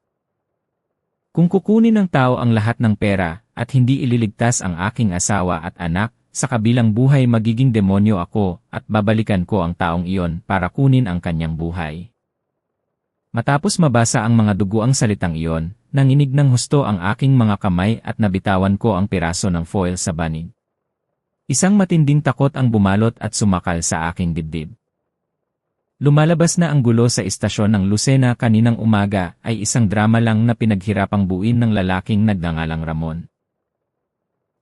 Kung kukunin ng tao ang lahat ng pera at hindi ililigtas ang aking asawa at anak, sa kabilang buhay magiging demonyo ako at babalikan ko ang taong iyon para kunin ang kanyang buhay. Matapos mabasa ang mga duguang salitang iyon, nanginig ng husto ang aking mga kamay at nabitawan ko ang piraso ng foil sa banig. Isang matinding takot ang bumalot at sumakal sa aking dibdib. Lumalabas na ang gulo sa istasyon ng Lucena kaninang umaga ay isang drama lang na pinaghirapang buuin ng lalaking nagngangalang Ramon.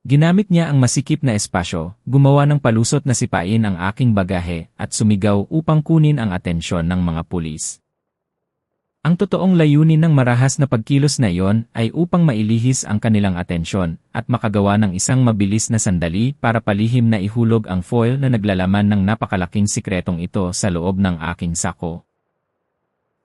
Ginamit niya ang masikip na espasyo, gumawa ng palusot na sipain ang aking bagahe at sumigaw upang kunin ang atensyon ng mga pulis. Ang totoong layunin ng marahas na pagkilos na iyon ay upang mailihis ang kanilang atensyon at makagawa ng isang mabilis na sandali para palihim na ihulog ang foil na naglalaman ng napakalaking sikretong ito sa loob ng aking sako.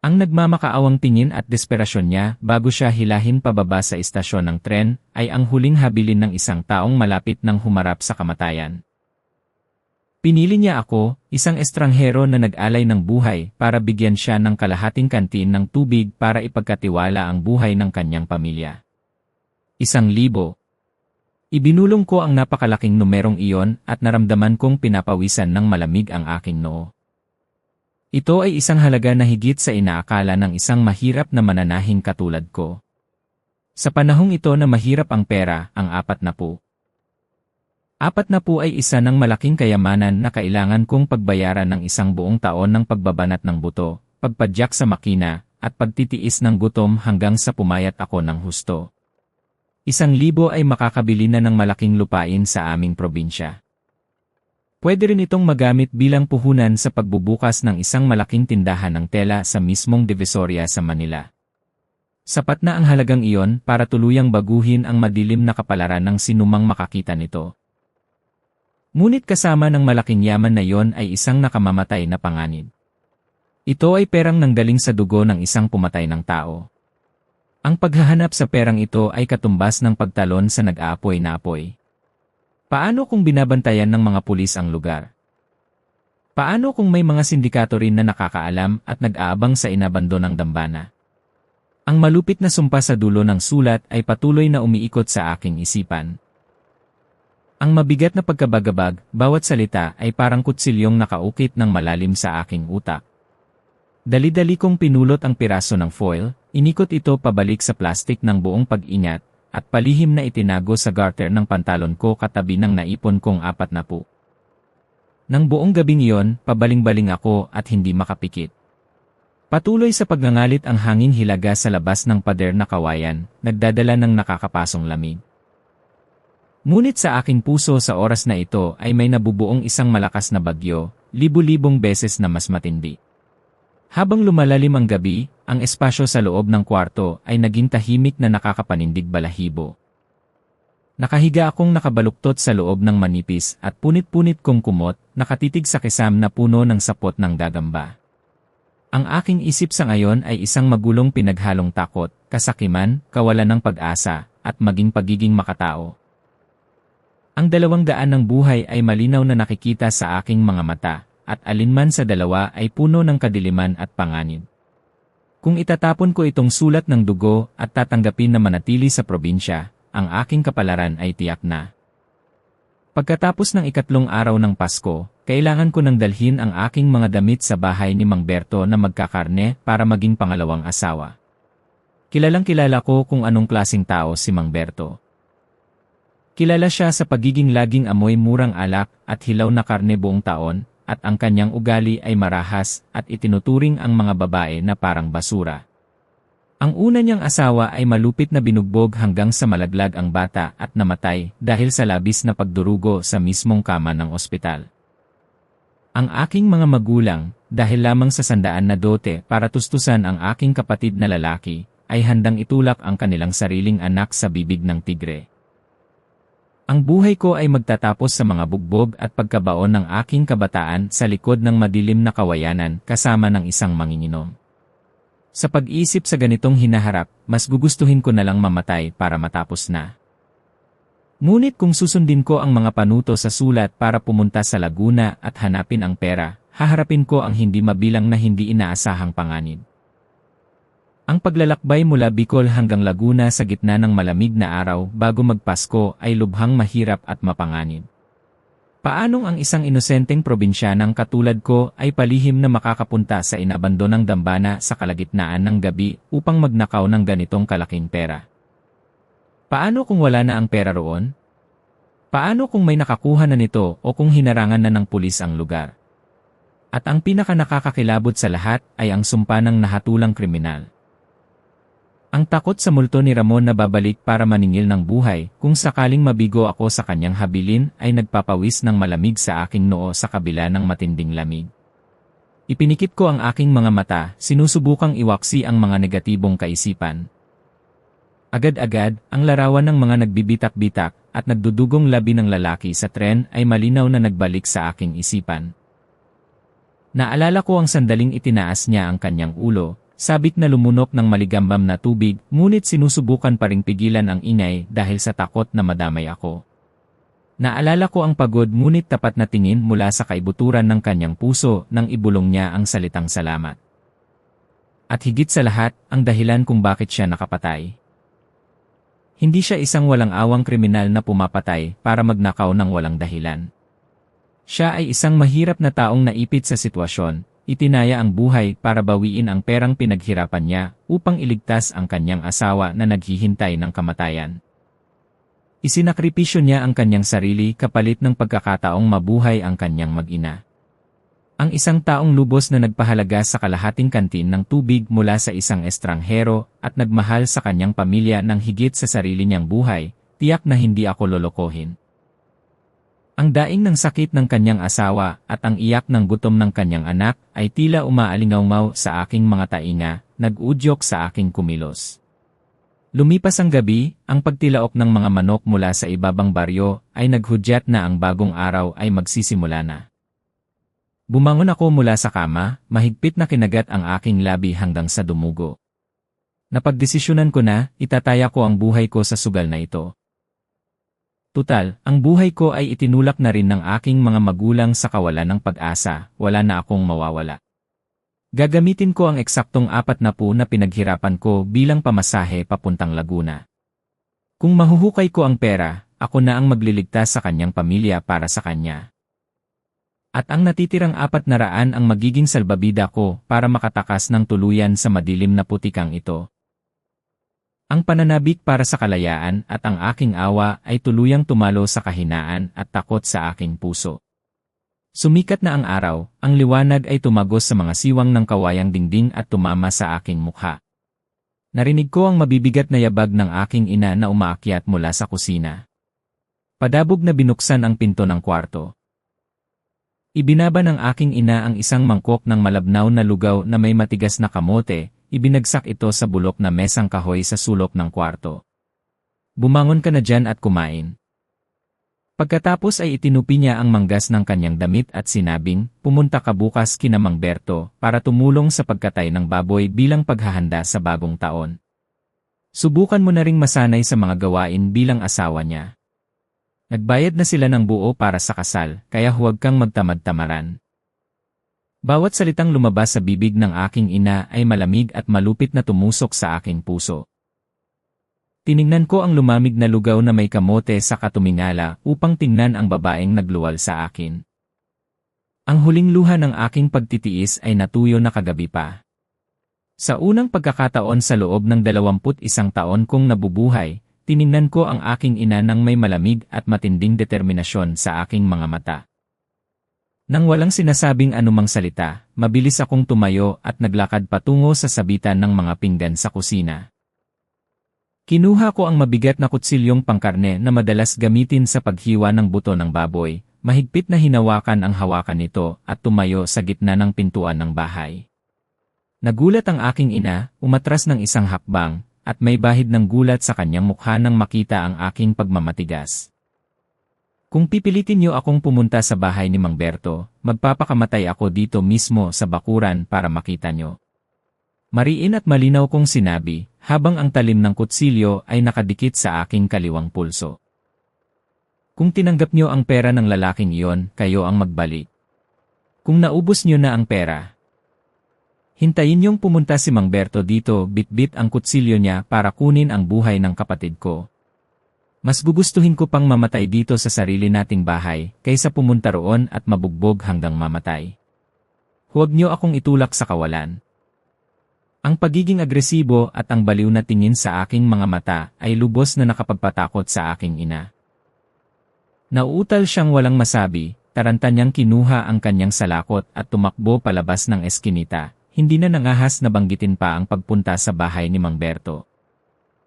Ang nagmamakaawang tingin at desperasyon niya bago siya hilahin pababa sa istasyon ng tren ay ang huling habilin ng isang taong malapit nang humarap sa kamatayan. Pinili niya ako, isang estranghero na nag-alay ng buhay para bigyan siya ng kalahating kantin ng tubig para ipagkatiwala ang buhay ng kanyang pamilya. 1,000. Ibinulong ko ang napakalaking numerong iyon at naramdaman kong pinapawisan ng malamig ang aking noo. Ito ay isang halaga na higit sa inaakala ng isang mahirap na mananahing katulad ko. Sa panahong ito na mahirap ang pera, ang 40. 40 ay isa ng malaking kayamanan na kailangan kong pagbayaran ng isang buong taon ng pagbabanat ng buto, pagpadyak sa makina, at pagtitiis ng gutom hanggang sa pumayat ako ng husto. 1,000 ay makakabili na ng malaking lupain sa aming probinsya. Pwede rin itong magamit bilang puhunan sa pagbubukas ng isang malaking tindahan ng tela sa mismong Divisoria sa Manila. Sapat na ang halagang iyon para tuluyang baguhin ang madilim na kapalaran ng sinumang makakita nito. Ngunit kasama ng malaking yaman na iyon ay isang nakamamatay na panganib. Ito ay perang nanggaling sa dugo ng isang pumatay ng tao. Ang paghahanap sa perang ito ay katumbas ng pagtalon sa nag-aapoy na apoy. Paano kung binabantayan ng mga pulis ang lugar? Paano kung may mga sindikato rin na nakakaalam at nag-aabang sa inabando ng dambana? Ang malupit na sumpa sa dulo ng sulat ay patuloy na umiikot sa aking isipan. Ang mabigat na pagkabagabag, bawat salita ay parang kutsilyong nakaukit ng malalim sa aking utak. Dali-dali kong pinulot ang piraso ng foil, inikot ito pabalik sa plastik ng buong pag-ingat, at palihim na itinago sa garter ng pantalon ko katabi ng naipon kong 40. Nang buong gabing iyon, pabaling-baling ako at hindi makapikit. Patuloy sa pagngangalit ang hangin hilaga sa labas ng pader na kawayan, nagdadala ng nakakapasong lamig. Ngunit sa aking puso sa oras na ito ay may nabubuong isang malakas na bagyo, libu-libong beses na mas matindi. Habang lumalalim ang gabi, ang espasyo sa loob ng kwarto ay naging tahimik na nakakapanindig balahibo. Nakahiga akong nakabaluktot sa loob ng manipis at punit-punit kong kumot, nakatitig sa kisam na puno ng sapot ng gagamba. Ang aking isip sa ngayon ay isang magulong pinaghalong takot, kasakiman, kawalan ng pag-asa, at maging pagiging makatao. Ang 200 ng buhay ay malinaw na nakikita sa aking mga mata, at alinman sa dalawa ay puno ng kadiliman at panganib. Kung itatapon ko itong sulat ng dugo at tatanggapin na manatili sa probinsya, ang aking kapalaran ay tiyak na. Pagkatapos ng 3 araw ng Pasko, kailangan ko nang dalhin ang aking mga damit sa bahay ni Mang Berto na magkakarne para maging pangalawang asawa. Kilalang-kilala ko kung anong klaseng tao si Mang Berto. Kilala siya sa pagiging laging amoy murang alak at hilaw na karne buong taon, at ang kanyang ugali ay marahas at itinuturing ang mga babae na parang basura. Ang una niyang asawa ay malupit na binugbog hanggang sa malaglag ang bata at namatay dahil sa labis na pagdurugo sa mismong kama ng ospital. Ang aking mga magulang, dahil lamang sa 100 na dote para tustusan ang aking kapatid na lalaki, ay handang itulak ang kanilang sariling anak sa bibig ng tigre. Ang buhay ko ay magtatapos sa mga bugbog at pagkabaon ng aking kabataan sa likod ng madilim na kawayanan kasama ng isang manginginom. Sa pag-isip sa ganitong hinaharap, mas gugustuhin ko na lang mamatay para matapos na. Ngunit kung susundin ko ang mga panuto sa sulat para pumunta sa Laguna at hanapin ang pera, haharapin ko ang hindi mabilang na hindi inaasahang panganib. Ang paglalakbay mula Bicol hanggang Laguna sa gitna ng malamig na araw bago magpasko ay lubhang mahirap at mapanganib. Paanong ang isang inosenteng probinsyanang katulad ko ay palihim na makakapunta sa inabandonang dambana sa kalagitnaan ng gabi upang magnakaw ng ganitong kalaking pera? Paano kung wala na ang pera roon? Paano kung may nakakuha na nito o kung hinarangan na ng pulis ang lugar? At ang pinaka-nakakakilabot sa lahat ay ang sumpa ng nahatulang kriminal. Ang takot sa multo ni Ramon na babalik para maningil ng buhay kung sakaling mabigo ako sa kanyang habilin ay nagpapawis ng malamig sa aking noo sa kabila ng matinding lamig. Ipinikit ko ang aking mga mata, sinusubukang iwaksi ang mga negatibong kaisipan. Agad-agad, ang larawan ng mga nagbibitak-bitak at nagdudugong labi ng lalaki sa tren ay malinaw na nagbalik sa aking isipan. Naalala ko ang sandaling itinaas niya ang kanyang ulo, sabik na lumunok ng maligambam na tubig, ngunit sinusubukan pa ring pigilan ang ingay dahil sa takot na madamay ako. Naalala ko ang pagod ngunit tapat na tingin mula sa kaibuturan ng kanyang puso nang ibulong niya ang salitang salamat. At higit sa lahat, ang dahilan kung bakit siya nakapatay. Hindi siya isang walang-awang kriminal na pumapatay para magnakaw ng walang dahilan. Siya ay isang mahirap na taong naipit sa sitwasyon, itinaya ang buhay para bawiin ang perang pinaghirapan niya upang iligtas ang kanyang asawa na naghihintay ng kamatayan. Isinakripisyo niya ang kanyang sarili kapalit ng pagkakataong mabuhay ang kanyang mag-ina. Ang isang taong lubos na nagpahalaga sa kalahating kantin ng tubig mula sa isang estranghero at nagmahal sa kanyang pamilya ng higit sa sarili niyang buhay, tiyak na hindi ako lolokohin. Ang daing ng sakit ng kanyang asawa at ang iyak ng gutom ng kanyang anak ay tila umaalingaw sa aking mga tainga, nag-udyok sa aking kumilos. Lumipas ang gabi, ang pagtilaok ng mga manok mula sa ibabang baryo ay naghudyat na ang bagong araw ay magsisimula na. Bumangon ako mula sa kama, mahigpit na kinagat ang aking labi hanggang sa dumugo. Napagdesisyonan ko na, itataya ko ang buhay ko sa sugal na ito. Tutal, ang buhay ko ay itinulak na rin ng aking mga magulang sa kawalan ng pag-asa, wala na akong mawawala. Gagamitin ko ang eksaktong 40 na pinaghirapan ko bilang pamasahe papuntang Laguna. Kung mahuhukay ko ang pera, ako na ang magliligtas sa kanyang pamilya para sa kanya. At ang natitirang 400 ang magiging salbabida ko para makatakas ng tuluyan sa madilim na putikang ito. Ang pananabik para sa kalayaan at ang aking awa ay tuluyang tumalo sa kahinaan at takot sa aking puso. Sumikat na ang araw, ang liwanag ay tumagos sa mga siwang ng kawayang dingding at tumama sa aking mukha. Narinig ko ang mabibigat na yabag ng aking ina na umaakyat mula sa kusina. Padabog na binuksan ang pinto ng kwarto. Ibinaba ng aking ina ang isang mangkok ng malabnaw na lugaw na may matigas na kamote, ibinagsak ito sa bulok na mesang kahoy sa sulok ng kwarto. Bumangon ka na dyan at kumain. Pagkatapos ay itinupi niya ang manggas ng kanyang damit at sinabing, pumunta ka bukas kina Mang Berto para tumulong sa pagkatay ng baboy bilang paghahanda sa bagong taon. Subukan mo na ring masanay sa mga gawain bilang asawa niya. Nagbayad na sila ng buo para sa kasal, kaya huwag kang magtamad-tamaran. Bawat salitang lumabas sa bibig ng aking ina ay malamig at malupit na tumusok sa aking puso. Tiningnan ko ang lumamig na lugaw na may kamote sa katumingala upang tingnan ang babaeng nagluwal sa akin. Ang huling luha ng aking pagtitiis ay natuyo na kagabi pa. Sa unang pagkakataon sa loob ng 21 taon kong nabubuhay, tiningnan ko ang aking ina ng may malamig at matinding determinasyon sa aking mga mata. Nang walang sinasabing anumang salita, mabilis akong tumayo at naglakad patungo sa sabitan ng mga pinggan sa kusina. Kinuha ko ang mabigat na kutsilyong pangkarne na madalas gamitin sa paghiwa ng buto ng baboy, mahigpit na hinawakan ang hawakan nito at tumayo sa gitna ng pintuan ng bahay. Nagulat ang aking ina, umatras ng isang hakbang, at may bahid ng gulat sa kanyang mukha nang makita ang aking pagmamatigas. Kung pipilitin niyo akong pumunta sa bahay ni Mang Berto, magpapakamatay ako dito mismo sa bakuran para makita niyo. Mariin at malinaw kong sinabi, habang ang talim ng kutsilyo ay nakadikit sa aking kaliwang pulso. Kung tinanggap niyo ang pera ng lalaking iyon, kayo ang magbalik. Kung naubos niyo na ang pera, hintayin niyong pumunta si Mang Berto dito, bitbit ang kutsilyo niya para kunin ang buhay ng kapatid ko. Mas gugustuhin ko pang mamatay dito sa sarili nating bahay, kaysa pumunta roon at mabugbog hanggang mamatay. Huwag niyo akong itulak sa kawalan. Ang pagiging agresibo at ang baliw na tingin sa aking mga mata ay lubos na nakapagpatakot sa aking ina. Nauutal siyang walang masabi, taranta niyang kinuha ang kanyang salakot at tumakbo palabas ng eskinita. Hindi na nangahas na banggitin pa ang pagpunta sa bahay ni Mang Berto.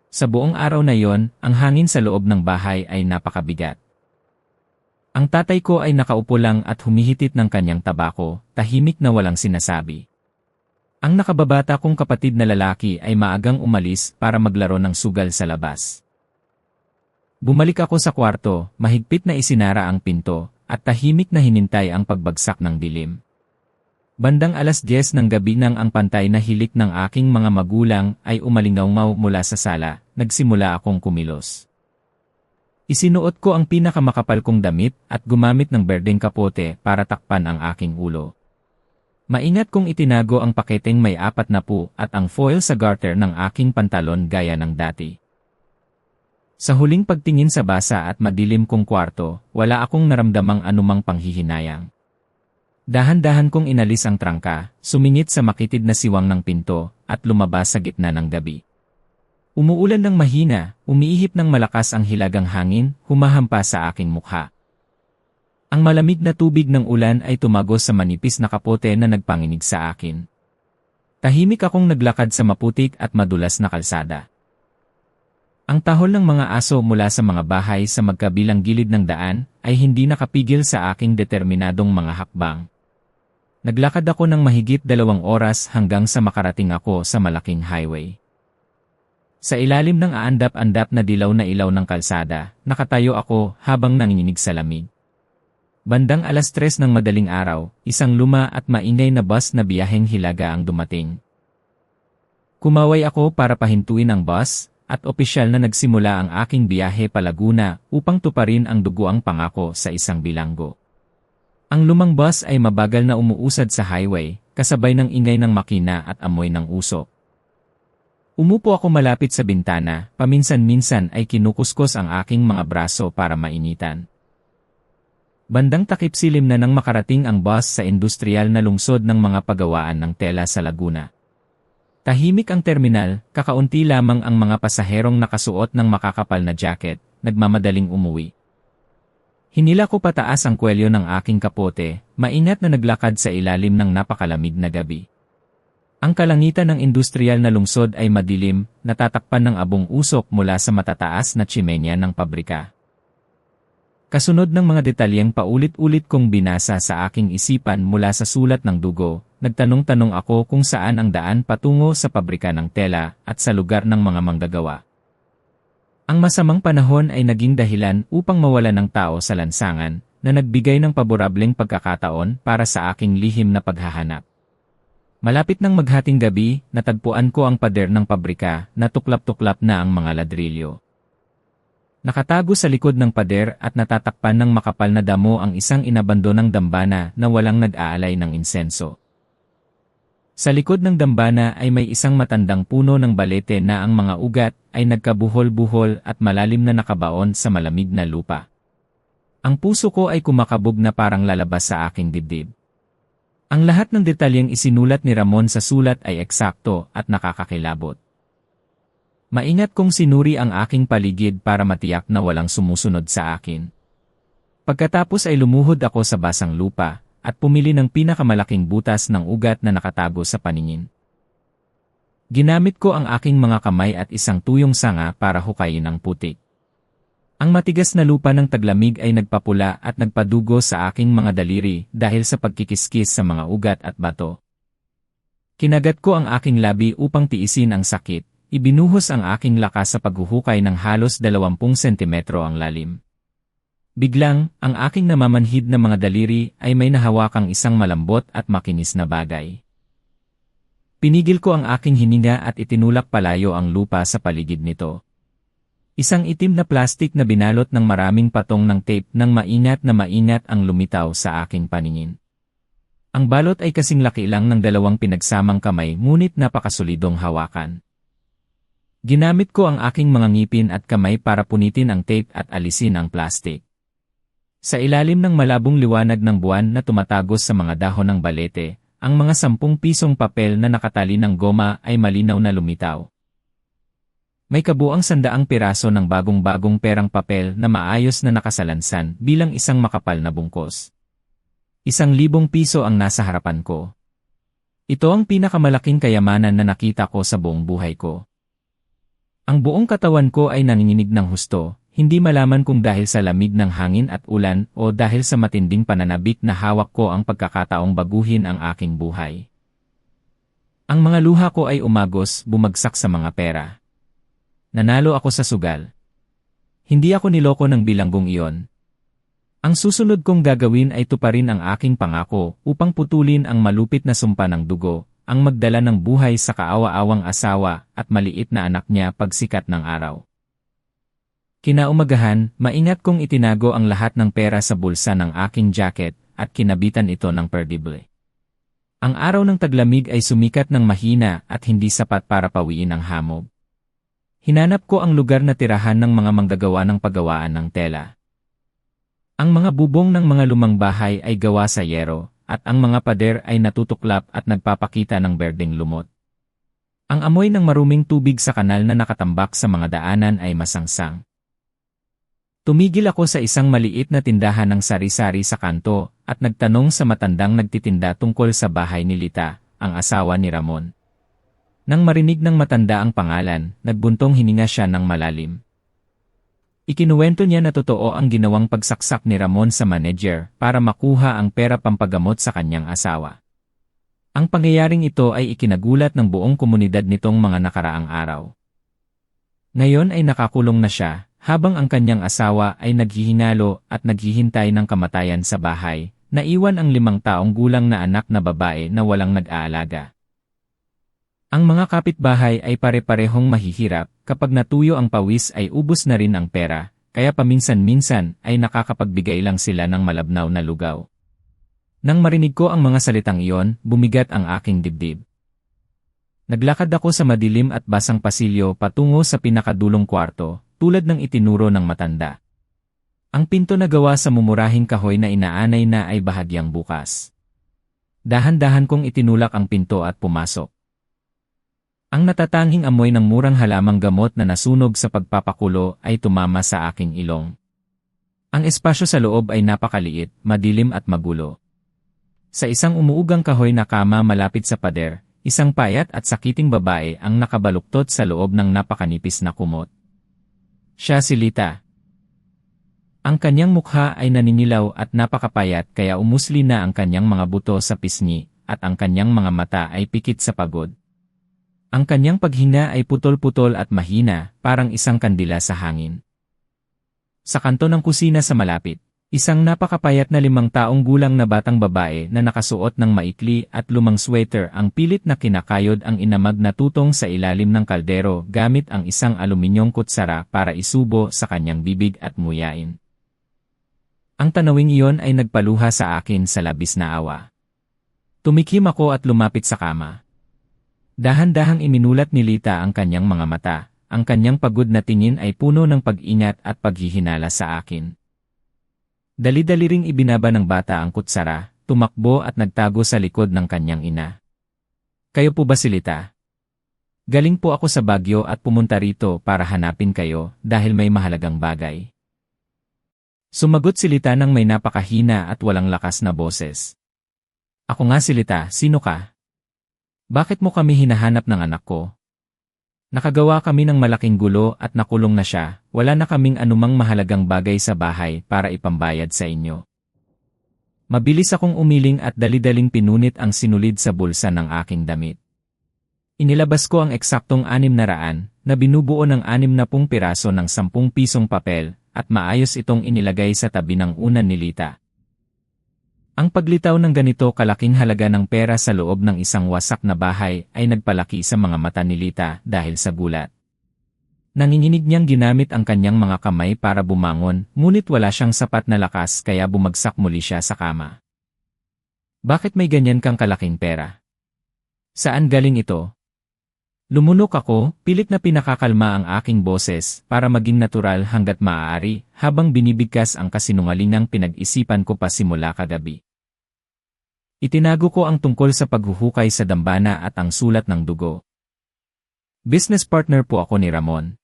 Sa buong araw na yon, ang hangin sa loob ng bahay ay napakabigat. Ang tatay ko ay nakaupo lang at humihitit ng kanyang tabako, tahimik na walang sinasabi. Ang nakababata kong kapatid na lalaki ay maagang umalis para maglaro ng sugal sa labas. Bumalik ako sa kwarto, mahigpit na isinara ang pinto, at tahimik na hinintay ang pagbagsak ng dilim. Bandang 10:00 ng gabi nang ang pantay na hilik ng aking mga magulang ay umalingaw mula sa sala, nagsimula akong kumilos. Isinuot ko ang pinakamakapal kong damit at gumamit ng berdeng kapote para takpan ang aking ulo. Maingat kong itinago ang paketeng may 40 at ang foil sa garter ng aking pantalon gaya ng dati. Sa huling pagtingin sa basa at madilim kong kwarto, wala akong naramdamang anumang panghihinayang. Dahan-dahan kong inalis ang trangka, sumingit sa makitid na siwang ng pinto, at lumabas sa gitna ng gabi. Umuulan ng mahina, umiihip ng malakas ang hilagang hangin, humahampas sa aking mukha. Ang malamig na tubig ng ulan ay tumagos sa manipis na kapote na nagpanginig sa akin. Tahimik akong naglakad sa maputik at madulas na kalsada. Ang tahol ng mga aso mula sa mga bahay sa magkabilang gilid ng daan ay hindi nakapigil sa aking determinadong mga hakbang. Naglakad ako ng mahigit 2 oras hanggang sa makarating ako sa malaking highway. Sa ilalim ng aandap-andap na dilaw na ilaw ng kalsada, nakatayo ako habang nanginginig sa lamig. Bandang 3:00 ng madaling araw, isang luma at maingay na bus na biyaheng hilaga ang dumating. Kumaway ako para pahintuin ang bus, at opisyal na nagsimula ang aking biyahe pa Laguna upang tuparin ang duguang pangako sa isang bilanggo. Ang lumang bus ay mabagal na umuusad sa highway, kasabay ng ingay ng makina at amoy ng usok. Umupo ako malapit sa bintana, paminsan-minsan ay kinukuskos ang aking mga braso para mainitan. Bandang takip silim na nang makarating ang bus sa industrial na lungsod ng mga pagawaan ng tela sa Laguna. Tahimik ang terminal, kakaunti lamang ang mga pasaherong nakasuot ng makakapal na jacket, nagmamadaling umuwi. Hinila ko pataas ang kwelyo ng aking kapote, maingat na naglakad sa ilalim ng napakalamig na gabi. Ang kalangitan ng industrial na lungsod ay madilim, natatakpan ng abong usok mula sa matataas na tsimenya ng pabrika. Kasunod ng mga detalyeng paulit-ulit kong binasa sa aking isipan mula sa sulat ng dugo, nagtanong-tanong ako kung saan ang daan patungo sa pabrika ng tela at sa lugar ng mga manggagawa. Ang masamang panahon ay naging dahilan upang mawalan ng tao sa lansangan, na nagbigay ng paborableng pagkakataon para sa aking lihim na paghahanap. Malapit ng maghating gabi, natagpuan ko ang pader ng pabrika na tuklap-tuklap na ang mga ladrilyo. Nakatago sa likod ng pader at natatakpan ng makapal na damo ang isang inabandonang dambana na walang nag-aalay ng insenso. Sa likod ng dambana ay may isang matandang puno ng balete na ang mga ugat ay nagkabuhol-buhol at malalim na nakabaon sa malamig na lupa. Ang puso ko ay kumakabog na parang lalabas sa aking dibdib. Ang lahat ng detalyeng isinulat ni Ramon sa sulat ay eksakto at nakakakilabot. Maingat kong sinuri ang aking paligid para matiyak na walang sumusunod sa akin. Pagkatapos ay lumuhod ako sa basang lupa at pumili ng pinakamalaking butas ng ugat na nakatago sa paningin. Ginamit ko ang aking mga kamay at isang tuyong sanga para hukayin ang putik. Ang matigas na lupa ng taglamig ay nagpapula at nagpadugo sa aking mga daliri dahil sa pagkikiskis sa mga ugat at bato. Kinagat ko ang aking labi upang tiisin ang sakit, ibinuhos ang aking lakas sa paghuhukay ng halos 20 sentimetro ang lalim. Biglang, ang aking namamanhid na mga daliri ay may nahawakang isang malambot at makinis na bagay. Pinigil ko ang aking hininga at itinulak palayo ang lupa sa paligid nito. Isang itim na plastik na binalot ng maraming patong ng tape nang maingat ang lumitaw sa aking paningin. Ang balot ay kasing laki lang ng 2 pinagsamang kamay ngunit napakasolidong hawakan. Ginamit ko ang aking mga ngipin at kamay para punitin ang tape at alisin ang plastik. Sa ilalim ng malabong liwanag ng buwan na tumatagos sa mga dahon ng balete, ang mga 10 pisong papel na nakatali ng goma ay malinaw na lumitaw. May kabuang 100 piraso ng bagong-bagong perang papel na maayos na nakasalansan bilang isang makapal na bungkos. 1,000 piso ang nasa harapan ko. Ito ang pinakamalaking kayamanan na nakita ko sa buong buhay ko. Ang buong katawan ko ay nanginginig ng husto, hindi malaman kung dahil sa lamig ng hangin at ulan o dahil sa matinding pananabik na hawak ko ang pagkakataong baguhin ang aking buhay. Ang mga luha ko ay umagos, bumagsak sa mga pera. Nanalo ako sa sugal. Hindi ako niloko ng bilanggong iyon. Ang susunod kong gagawin ay tuparin ang aking pangako upang putulin ang malupit na sumpa ng dugo, ang magdala ng buhay sa kaawa-awang asawa at maliit na anak niya pagsikat ng araw. Kinaumagahan, maingat kong itinago ang lahat ng pera sa bulsa ng aking jacket at kinabitan ito ng perdible. Ang araw ng taglamig ay sumikat ng mahina at hindi sapat para pawiin ang hamog. Hinanap ko ang lugar na tirahan ng mga manggagawa ng pagawaan ng tela. Ang mga bubong ng mga lumang bahay ay gawa sa yero, at ang mga pader ay natutuklap at nagpapakita ng berdeng lumot. Ang amoy ng maruming tubig sa kanal na nakatambak sa mga daanan ay masangsang. Tumigil ako sa isang maliit na tindahan ng sari-sari sa kanto at nagtanong sa matandang nagtitinda tungkol sa bahay ni Lita, ang asawa ni Ramon. Nang marinig ng matanda ang pangalan, nagbuntong hininga siya ng malalim. Ikinuwento niya na totoo ang ginawang pagsaksak ni Ramon sa manager para makuha ang pera pampagamot sa kanyang asawa. Ang pangyayaring ito ay ikinagulat ng buong komunidad nitong mga nakaraang araw. Ngayon ay nakakulong na siya, habang ang kanyang asawa ay naghihinalo at naghihintay ng kamatayan sa bahay, naiwan ang 5 taong gulang na anak na babae na walang nag-aalaga. Ang mga kapitbahay ay pare-parehong mahihirap, kapag natuyo ang pawis ay ubos na rin ang pera, kaya paminsan-minsan ay nakakapagbigay lang sila ng malabnaw na lugaw. Nang marinig ko ang mga salitang iyon, bumigat ang aking dibdib. Naglakad ako sa madilim at basang pasilyo patungo sa pinakadulong kwarto, tulad ng itinuro ng matanda. Ang pinto na gawa sa mumurahing kahoy na inaanay na ay bahagyang bukas. Dahan-dahan kong itinulak ang pinto at pumasok. Ang natatanging amoy ng murang halamang gamot na nasunog sa pagpapakulo ay tumama sa aking ilong. Ang espasyo sa loob ay napakaliit, madilim at magulo. Sa isang umuugang kahoy na kama malapit sa pader, isang payat at sakiting babae ang nakabaluktot sa loob ng napakanipis na kumot. Siya si Lita. Ang kanyang mukha ay naninilaw at napakapayat kaya umusli na ang kanyang mga buto sa pisngi, at ang kanyang mga mata ay pikit sa pagod. Ang kanyang paghinga ay putol-putol at mahina, parang isang kandila sa hangin. Sa kanto ng kusina sa malapit, isang napakapayat na 5 taong gulang na batang babae na nakasuot ng maikli at lumang sweater ang pilit na kinakayod ang inamag na tutong sa ilalim ng kaldero gamit ang isang aluminyong kutsara para isubo sa kanyang bibig at muyain. Ang tanawing iyon ay nagpaluha sa akin sa labis na awa. Tumikim ako at lumapit sa kama. Dahan-dahang iminulat ni Lita ang kanyang mga mata, ang kanyang pagod na tingin ay puno ng pag-ingat at paghihinala sa akin. Dali-dali ring ibinaba ng bata ang kutsara, tumakbo at nagtago sa likod ng kanyang ina. Kayo po ba si Lita? Galing po ako sa Baguio at pumunta rito para hanapin kayo dahil may mahalagang bagay. Sumagot si Lita nang may napakahina at walang lakas na boses. Ako nga si Lita, sino ka? Bakit mo kami hinahanap ng anak ko? Nakagawa kami ng malaking gulo at nakulong na siya, wala na kaming anumang mahalagang bagay sa bahay para ipambayad sa inyo. Mabilis akong umiling at dali-daling pinunit ang sinulid sa bulsa ng aking damit. Inilabas ko ang eksaktong 600 na binubuo ng 60 piraso ng 10 pisong papel at maayos itong inilagay sa tabi ng unan ni Lita. Ang paglitaw ng ganito kalaking halaga ng pera sa loob ng isang wasak na bahay ay nagpalaki sa mga mata ni Lita dahil sa gulat. Nanginginig niyang ginamit ang kanyang mga kamay para bumangon, ngunit wala siyang sapat na lakas kaya bumagsak muli siya sa kama. Bakit may ganyan kang kalaking pera? Saan galing ito? Lumunok ako, pilit na pinakakalma ang aking boses para maging natural hanggat maaari, habang binibigkas ang kasinungalingang pinag-isipan ko pa simula kagabi. Itinago ko ang tungkol sa paghuhukay sa dambana at ang sulat ng dugo. Business partner po ako ni Ramon.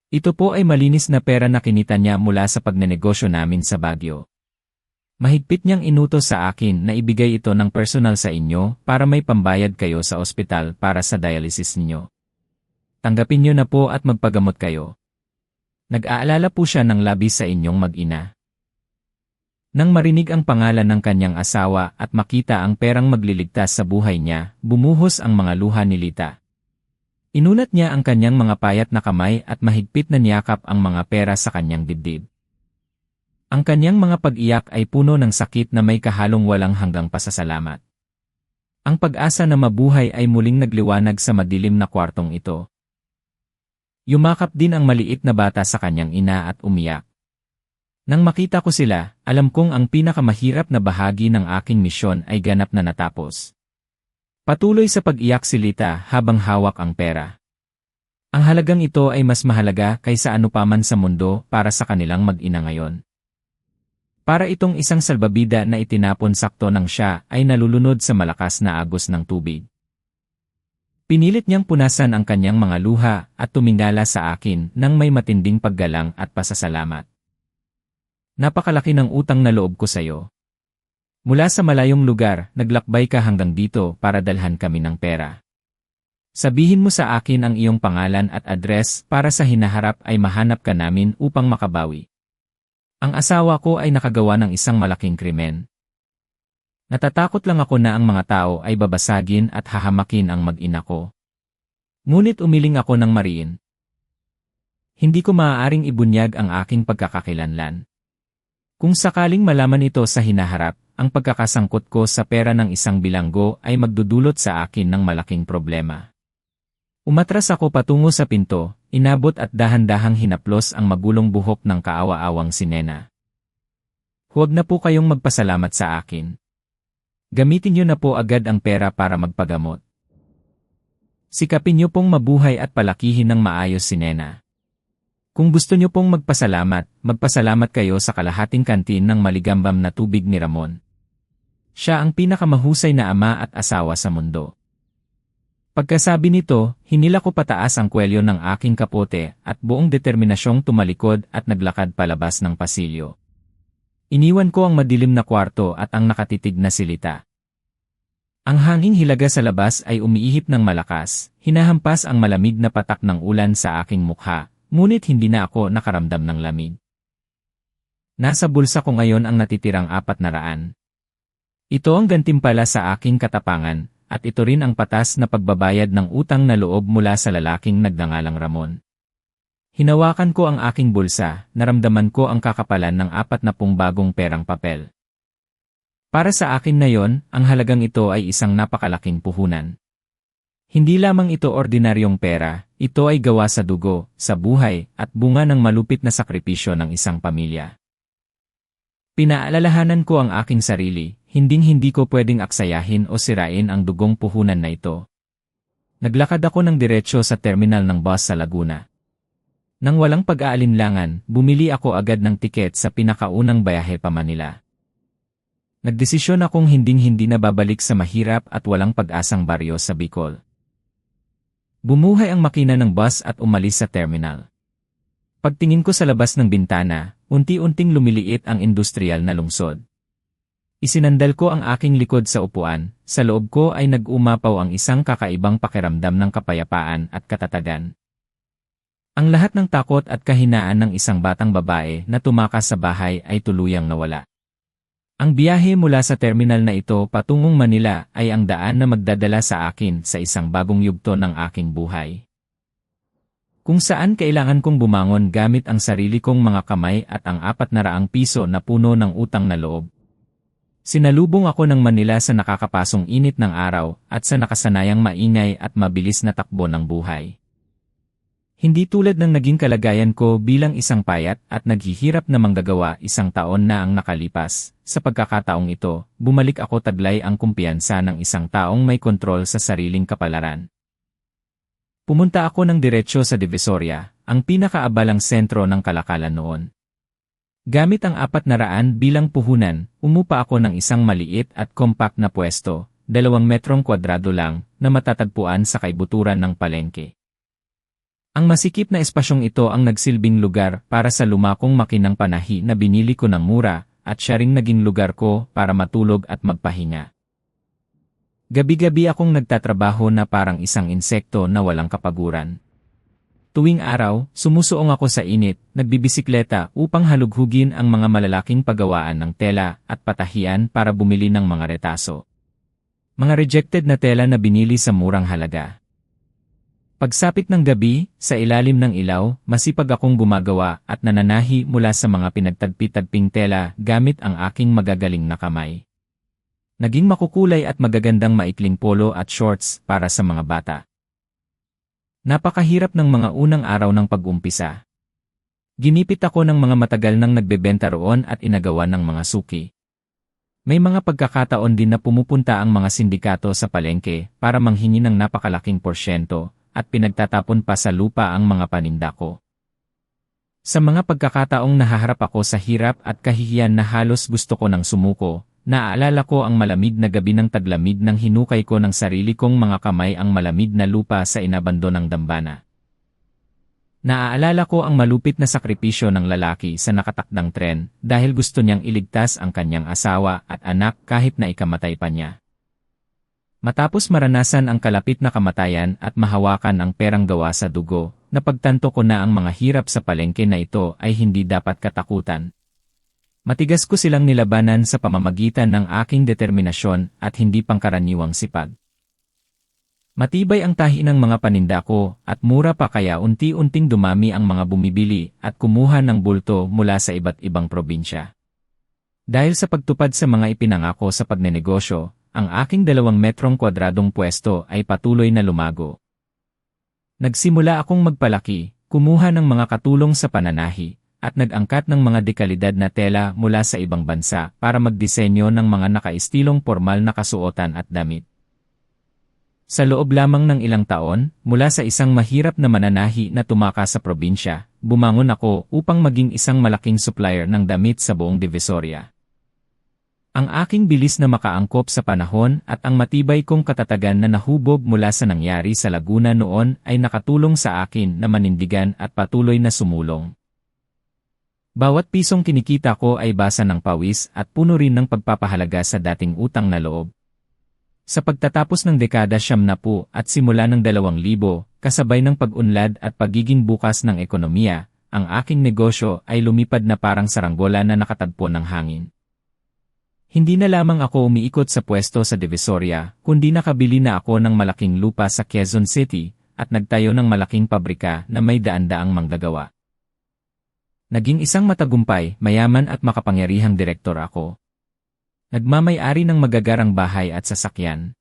Ito po ay malinis na pera na kinita niya mula sa pagnenegosyo namin sa Baguio. Mahigpit niyang inutos sa akin na ibigay ito ng personal sa inyo para may pambayad kayo sa ospital para sa dialysis niyo. Tanggapin niyo na po at magpagamot kayo. Nag-aalala po siya ng labis sa inyong mag-ina. Nang marinig ang pangalan ng kanyang asawa at makita ang perang magliligtas sa buhay niya, bumuhos ang mga luha ni Lita. Inunat niya ang kanyang mga payat na kamay at mahigpit na niyakap ang mga pera sa kanyang dibdib. Ang kanyang mga pag-iyak ay puno ng sakit na may kahalong walang hanggang pasasalamat. Ang pag-asa na mabuhay ay muling nagliwanag sa madilim na kwartong ito. Yumakap din ang maliit na bata sa kanyang ina at umiyak. Nang makita ko sila, alam kong ang pinakamahirap na bahagi ng aking misyon ay ganap na natapos. Patuloy sa pag-iyak si Lita habang hawak ang pera. Ang halagang ito ay mas mahalaga kaysa ano pa man sa mundo para sa kanilang mag-ina ngayon. Para itong isang salbabida na itinapon sakto nang siya ay nalulunod sa malakas na agos ng tubig. Pinilit niyang punasan ang kanyang mga luha at tumingala sa akin nang may matinding paggalang at pasasalamat. Napakalaki ng utang na loob ko sa'yo. Mula sa malayong lugar, naglakbay ka hanggang dito para dalhan kami ng pera. Sabihin mo sa akin ang iyong pangalan at address para sa hinaharap ay mahanap ka namin upang makabawi. Ang asawa ko ay nakagawa ng isang malaking krimen. Natatakot lang ako na ang mga tao ay babasagin at hahamakin ang mag-ina ko. Ngunit umiling ako ng mariin. Hindi ko maaaring ibunyag ang aking pagkakakilanlan. Kung sakaling malaman ito sa hinaharap, ang pagkakasangkot ko sa pera ng isang bilanggo ay magdudulot sa akin ng malaking problema. Umatras ako patungo sa pinto, inabot at dahan-dahang hinaplos ang magulong buhok ng kaawa-awang si Nena. Huwag na po kayong magpasalamat sa akin. Gamitin niyo na po agad ang pera para magpagamot. Sikapin niyo pong mabuhay at palakihin ng maayos si Nena. Kung gusto niyo pong magpasalamat kayo sa kalahating kantin ng maligambam na tubig ni Ramon. Siya ang pinakamahusay na ama at asawa sa mundo. Pagkasabi nito, hinila ko pataas ang kwelyo ng aking kapote at buong determinasyong tumalikod at naglakad palabas ng pasilyo. Iniwan ko ang madilim na kwarto at ang nakatitig na silita. Ang hanging hilaga sa labas ay umiihip ng malakas, hinahampas ang malamig na patak ng ulan sa aking mukha, ngunit hindi na ako nakaramdam ng lamig. Nasa bulsa ko ngayon ang natitirang 400. Ito ang gantimpala sa aking katapangan, at ito rin ang patas na pagbabayad ng utang na loob mula sa lalaking nagngangalang Ramon. Hinawakan ko ang aking bulsa, naramdaman ko ang kakapalan ng 40 bagong perang papel. Para sa akin na yon, ang halagang ito ay isang napakalaking puhunan. Hindi lamang ito ordinaryong pera, ito ay gawa sa dugo, sa buhay, at bunga ng malupit na sakripisyo ng isang pamilya. Pinaalalahanan ko ang aking sarili, hindi ko pwedeng aksayahin o sirain ang dugong puhunan na ito. Naglakad ako ng diretsyo sa terminal ng bus sa Laguna. Nang walang pag-aalinlangan, bumili ako agad ng tiket sa pinakaunang bayahe pa Manila. Nagdesisyon akong hindi na babalik sa mahirap at walang pag-asang baryo sa Bicol. Bumuhay ang makina ng bus at umalis sa terminal. Pagtingin ko sa labas ng bintana, unti-unting lumiliit ang industrial na lungsod. Isinandal ko ang aking likod sa upuan, sa loob ko ay nag-umapaw ang isang kakaibang pakiramdam ng kapayapaan at katatagan. Ang lahat ng takot at kahinaan ng isang batang babae na tumakas sa bahay ay tuluyang nawala. Ang biyahe mula sa terminal na ito patungong Manila ay ang daan na magdadala sa akin sa isang bagong yugto ng aking buhay. Kung saan kailangan kong bumangon gamit ang sarili kong mga kamay at ang 400 piso na puno ng utang na loob. Sinalubong ako ng Manila sa nakakapasong init ng araw at sa nakasanayang maingay at mabilis na takbo ng buhay. Hindi tulad ng naging kalagayan ko bilang isang payat at naghihirap na manggagawa 1 taon na ang nakalipas. Sa pagkakataong ito, bumalik ako taglay ang kumpiyansa ng isang taong may kontrol sa sariling kapalaran. Pumunta ako ng diretsyo sa Divisoria, ang pinakaabalang sentro ng kalakalan noon. Gamit ang 400 bilang puhunan, umupa ako ng isang maliit at compact na pwesto, 2 metrong kwadrado lang, na matatagpuan sa kaibuturan ng palengke. Ang masikip na espasyong ito ang nagsilbing lugar para sa lumakong makinang panahi na binili ko ng mura, at siya ring naging lugar ko para matulog at magpahinga. Gabi-gabi akong nagtatrabaho na parang isang insekto na walang kapaguran. Tuwing araw, sumusuong ako sa init, nagbibisikleta upang halughugin ang mga malalaking paggawaan ng tela at patahian para bumili ng mga retaso. Mga rejected na tela na binili sa murang halaga. Pagsapit ng gabi, sa ilalim ng ilaw, masipag akong gumagawa at nananahi mula sa mga pinagtagpi-tagping tela gamit ang aking magagaling na kamay. Naging makukulay at magagandang maikling polo at shorts para sa mga bata. Napakahirap ng mga unang araw ng pag-umpisa. Ginipit ako ng mga matagal nang nagbebenta roon at inagawan ng mga suki. May mga pagkakataon din na pumupunta ang mga sindikato sa palengke para manghingi ng napakalaking porsyento at pinagtatapon pa sa lupa ang mga paninda ko. Sa mga pagkakataong nahaharap ako sa hirap at kahihiyan na halos gusto ko nang sumuko, naaalala ko ang malamig na gabi ng taglamig nang hinukay ko ng sarili kong mga kamay ang malamig na lupa sa inabandonang dambana. Naaalala ko ang malupit na sakripisyo ng lalaki sa nakatakdang tren dahil gusto niyang iligtas ang kanyang asawa at anak kahit na ikamatay pa niya. Matapos maranasan ang kalapit na kamatayan at mahawakan ang perang gawa sa dugo, napagtanto ko na ang mga hirap sa palengke na ito ay hindi dapat katakutan. Matigas ko silang nilabanan sa pamamagitan ng aking determinasyon at hindi pangkaraniwang sipag. Matibay ang tahi ng mga paninda ko at mura pa kaya unti-unting dumami ang mga bumibili at kumuha ng bulto mula sa iba't ibang probinsya. Dahil sa pagtupad sa mga ipinangako sa pagnenegosyo, ang aking 2 metrong kwadradong pwesto ay patuloy na lumago. Nagsimula akong magpalaki, kumuha ng mga katulong sa pananahi, at nag-angkat ng mga dekalidad na tela mula sa ibang bansa para magdisenyo ng mga nakaistilong pormal na kasuotan at damit. Sa loob lamang ng ilang taon, mula sa isang mahirap na mananahi na tumakas sa probinsya, bumangon ako upang maging isang malaking supplier ng damit sa buong Divisoria. Ang aking bilis na makaangkop sa panahon at ang matibay kong katatagan na nahubog mula sa nangyari sa Laguna noon ay nakatulong sa akin na manindigan at patuloy na sumulong. Bawat pisong kinikita ko ay basa ng pawis at puno rin ng pagpapahalaga sa dating utang na loob. Sa pagtatapos ng dekada 90 at simula ng 2000, kasabay ng pag-unlad at pagiging bukas ng ekonomiya, ang aking negosyo ay lumipad na parang saranggola na nakatagpo ng hangin. Hindi na lamang ako umiikot sa pwesto sa Divisoria, kundi nakabili na ako ng malaking lupa sa Quezon City at nagtayo ng malaking pabrika na may daan-daang manggagawa. Naging isang matagumpay, mayaman at makapangyarihang direktor ako. Nagmamay-ari ng magagarang bahay at sasakyan.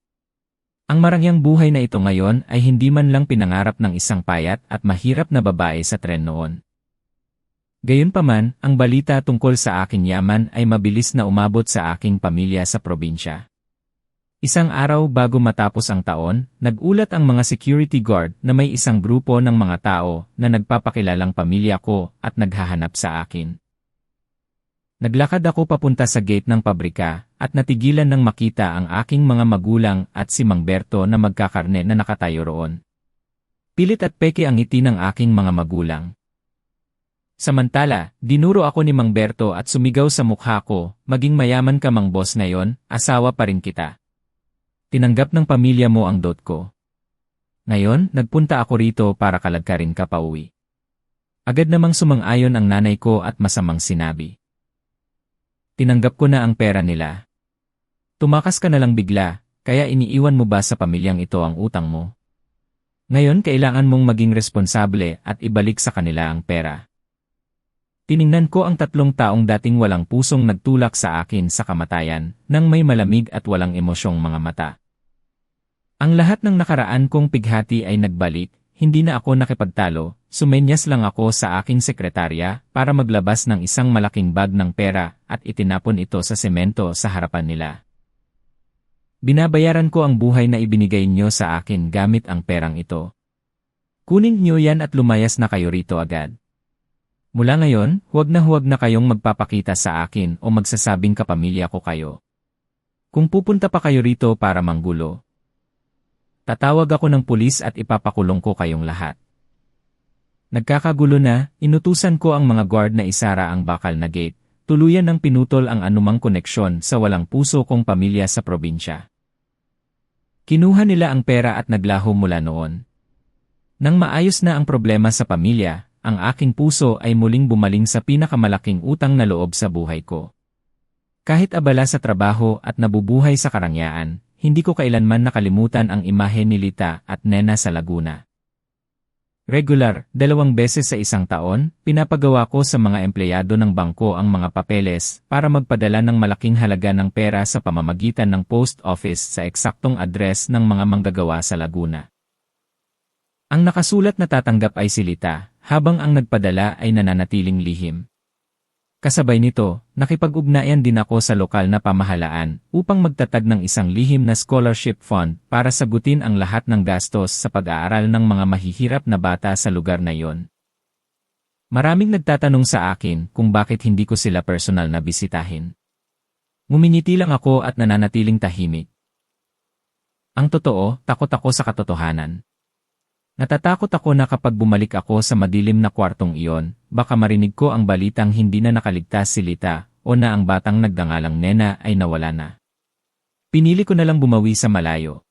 Ang marangyang buhay na ito ngayon ay hindi man lang pinangarap ng isang payat at mahirap na babae sa tren noon. Gayunpaman, ang balita tungkol sa aking yaman ay mabilis na umabot sa aking pamilya sa probinsya. Isang araw bago matapos ang taon, nagulat ang mga security guard na may isang grupo ng mga tao na nagpapakilalang pamilya ko at naghahanap sa akin. Naglakad ako papunta sa gate ng pabrika at natigilan nang makita ang aking mga magulang at si Mang Berto na magkakarne na nakatayo roon. Pilit at peke ang ngiti ng aking mga magulang. Samantala, dinuro ako ni Mang Berto at sumigaw sa mukha ko, maging mayaman ka Mang Boss ngayon, asawa pa rin kita. Tinanggap ng pamilya mo ang dot ko. Ngayon, nagpunta ako rito para kalagkarin ka pauwi. Agad namang sumang-ayon ang nanay ko at masamang sinabi. Tinanggap ko na ang pera nila. Tumakas ka na lang bigla, kaya iniiwan mo ba sa pamilyang ito ang utang mo? Ngayon kailangan mong maging responsable at ibalik sa kanila ang pera. Tiningnan ko ang 3 taong dating walang pusong nagtulak sa akin sa kamatayan, nang may malamig at walang emosyong mga mata. Ang lahat ng nakaraan kong pighati ay nagbalik, hindi na ako nakipagtalo, sumenyas lang ako sa aking sekretarya para maglabas ng isang malaking bag ng pera at itinapon ito sa semento sa harapan nila. Binabayaran ko ang buhay na ibinigay niyo sa akin gamit ang perang ito. Kunin niyo yan at lumayas na kayo rito agad. Mula ngayon, huwag na kayong magpapakita sa akin o magsasabing kapamilya ko kayo. Kung pupunta pa kayo rito para manggulo, tatawag ako ng pulis at ipapakulong ko kayong lahat. Nagkakagulo na, inutusan ko ang mga guard na isara ang bakal na gate, tuluyan ng pinutol ang anumang koneksyon sa walang puso kong pamilya sa probinsya. Kinuha nila ang pera at naglaho mula noon. Nang maayos na ang problema sa pamilya, ang aking puso ay muling bumaling sa pinakamalaking utang na loob sa buhay ko. Kahit abala sa trabaho at nabubuhay sa karangyaan, hindi ko kailanman nakalimutan ang imahe ni Lita at Nena sa Laguna. Regular, 2 beses sa isang taon, pinapagawa ko sa mga empleyado ng bangko ang mga papeles para magpadala ng malaking halaga ng pera sa pamamagitan ng post office sa eksaktong address ng mga manggagawa sa Laguna. Ang nakasulat na tatanggap ay si Lita, habang ang nagpadala ay nananatiling lihim. Kasabay nito, nakipag-ugnayan din ako sa lokal na pamahalaan upang magtatag ng isang lihim na scholarship fund para sagutin ang lahat ng gastos sa pag-aaral ng mga mahihirap na bata sa lugar na iyon. Maraming nagtatanong sa akin kung bakit hindi ko sila personal na bisitahin. Ngumingiti lang ako at nananatiling tahimik. Ang totoo, takot ako sa katotohanan. Natatakot ako na kapag bumalik ako sa madilim na kwartong iyon, baka marinig ko ang balitang hindi na nakaligtas si Lita o na ang batang nagdangalang Nena ay nawala na. Pinili ko na lang bumawi sa malayo.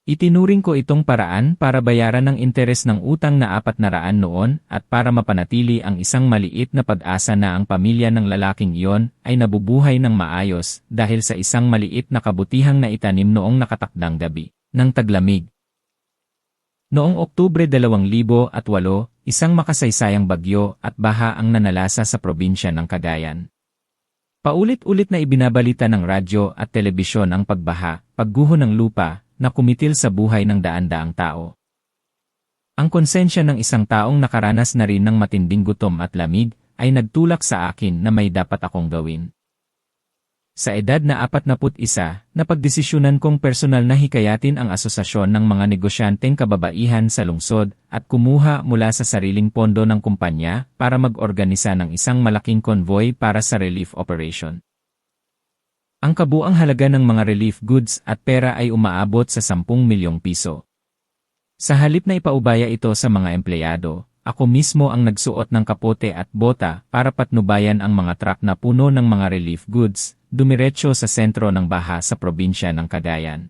Itinuring ko itong paraan para bayaran ng interes ng utang na 400 noon at para mapanatili ang isang maliit na pag-asa na ang pamilya ng lalaking iyon ay nabubuhay ng maayos dahil sa isang maliit na kabutihang naitanim noong nakatakdang gabi ng taglamig. Noong Oktubre 2008, isang makasaysayang bagyo at baha ang nanalasa sa probinsya ng Cagayan. Paulit-ulit na ibinabalita ng radyo at telebisyon ang pagbaha, pagguho ng lupa, na kumitil sa buhay ng daan-daang tao. Ang konsensya ng isang taong nakaranas na rin ng matinding gutom at lamig ay nagtulak sa akin na may dapat akong gawin. Sa edad na 41, napagdesisyonan kong personal na hikayatin ang asosasyon ng mga negosyanteng kababaihan sa lungsod at kumuha mula sa sariling pondo ng kumpanya para mag-organisa ng isang malaking convoy para sa relief operation. Ang kabuang halaga ng mga relief goods at pera ay umaabot sa 10 milyong piso. Sa halip na ipaubaya ito sa mga empleyado, ako mismo ang nagsuot ng kapote at bota para patnubayan ang mga truck na puno ng mga relief goods, dumiretso sa sentro ng baha sa probinsya ng Cagayan.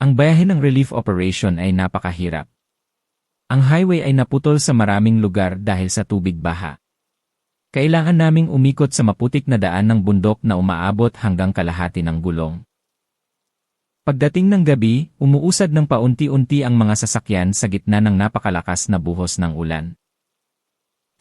Ang bayahin ng relief operation ay napakahirap. Ang highway ay naputol sa maraming lugar dahil sa tubig baha. Kailangan naming umikot sa maputik na daan ng bundok na umaabot hanggang kalahati ng gulong. Pagdating ng gabi, umuusad ng paunti-unti ang mga sasakyan sa gitna ng napakalakas na buhos ng ulan.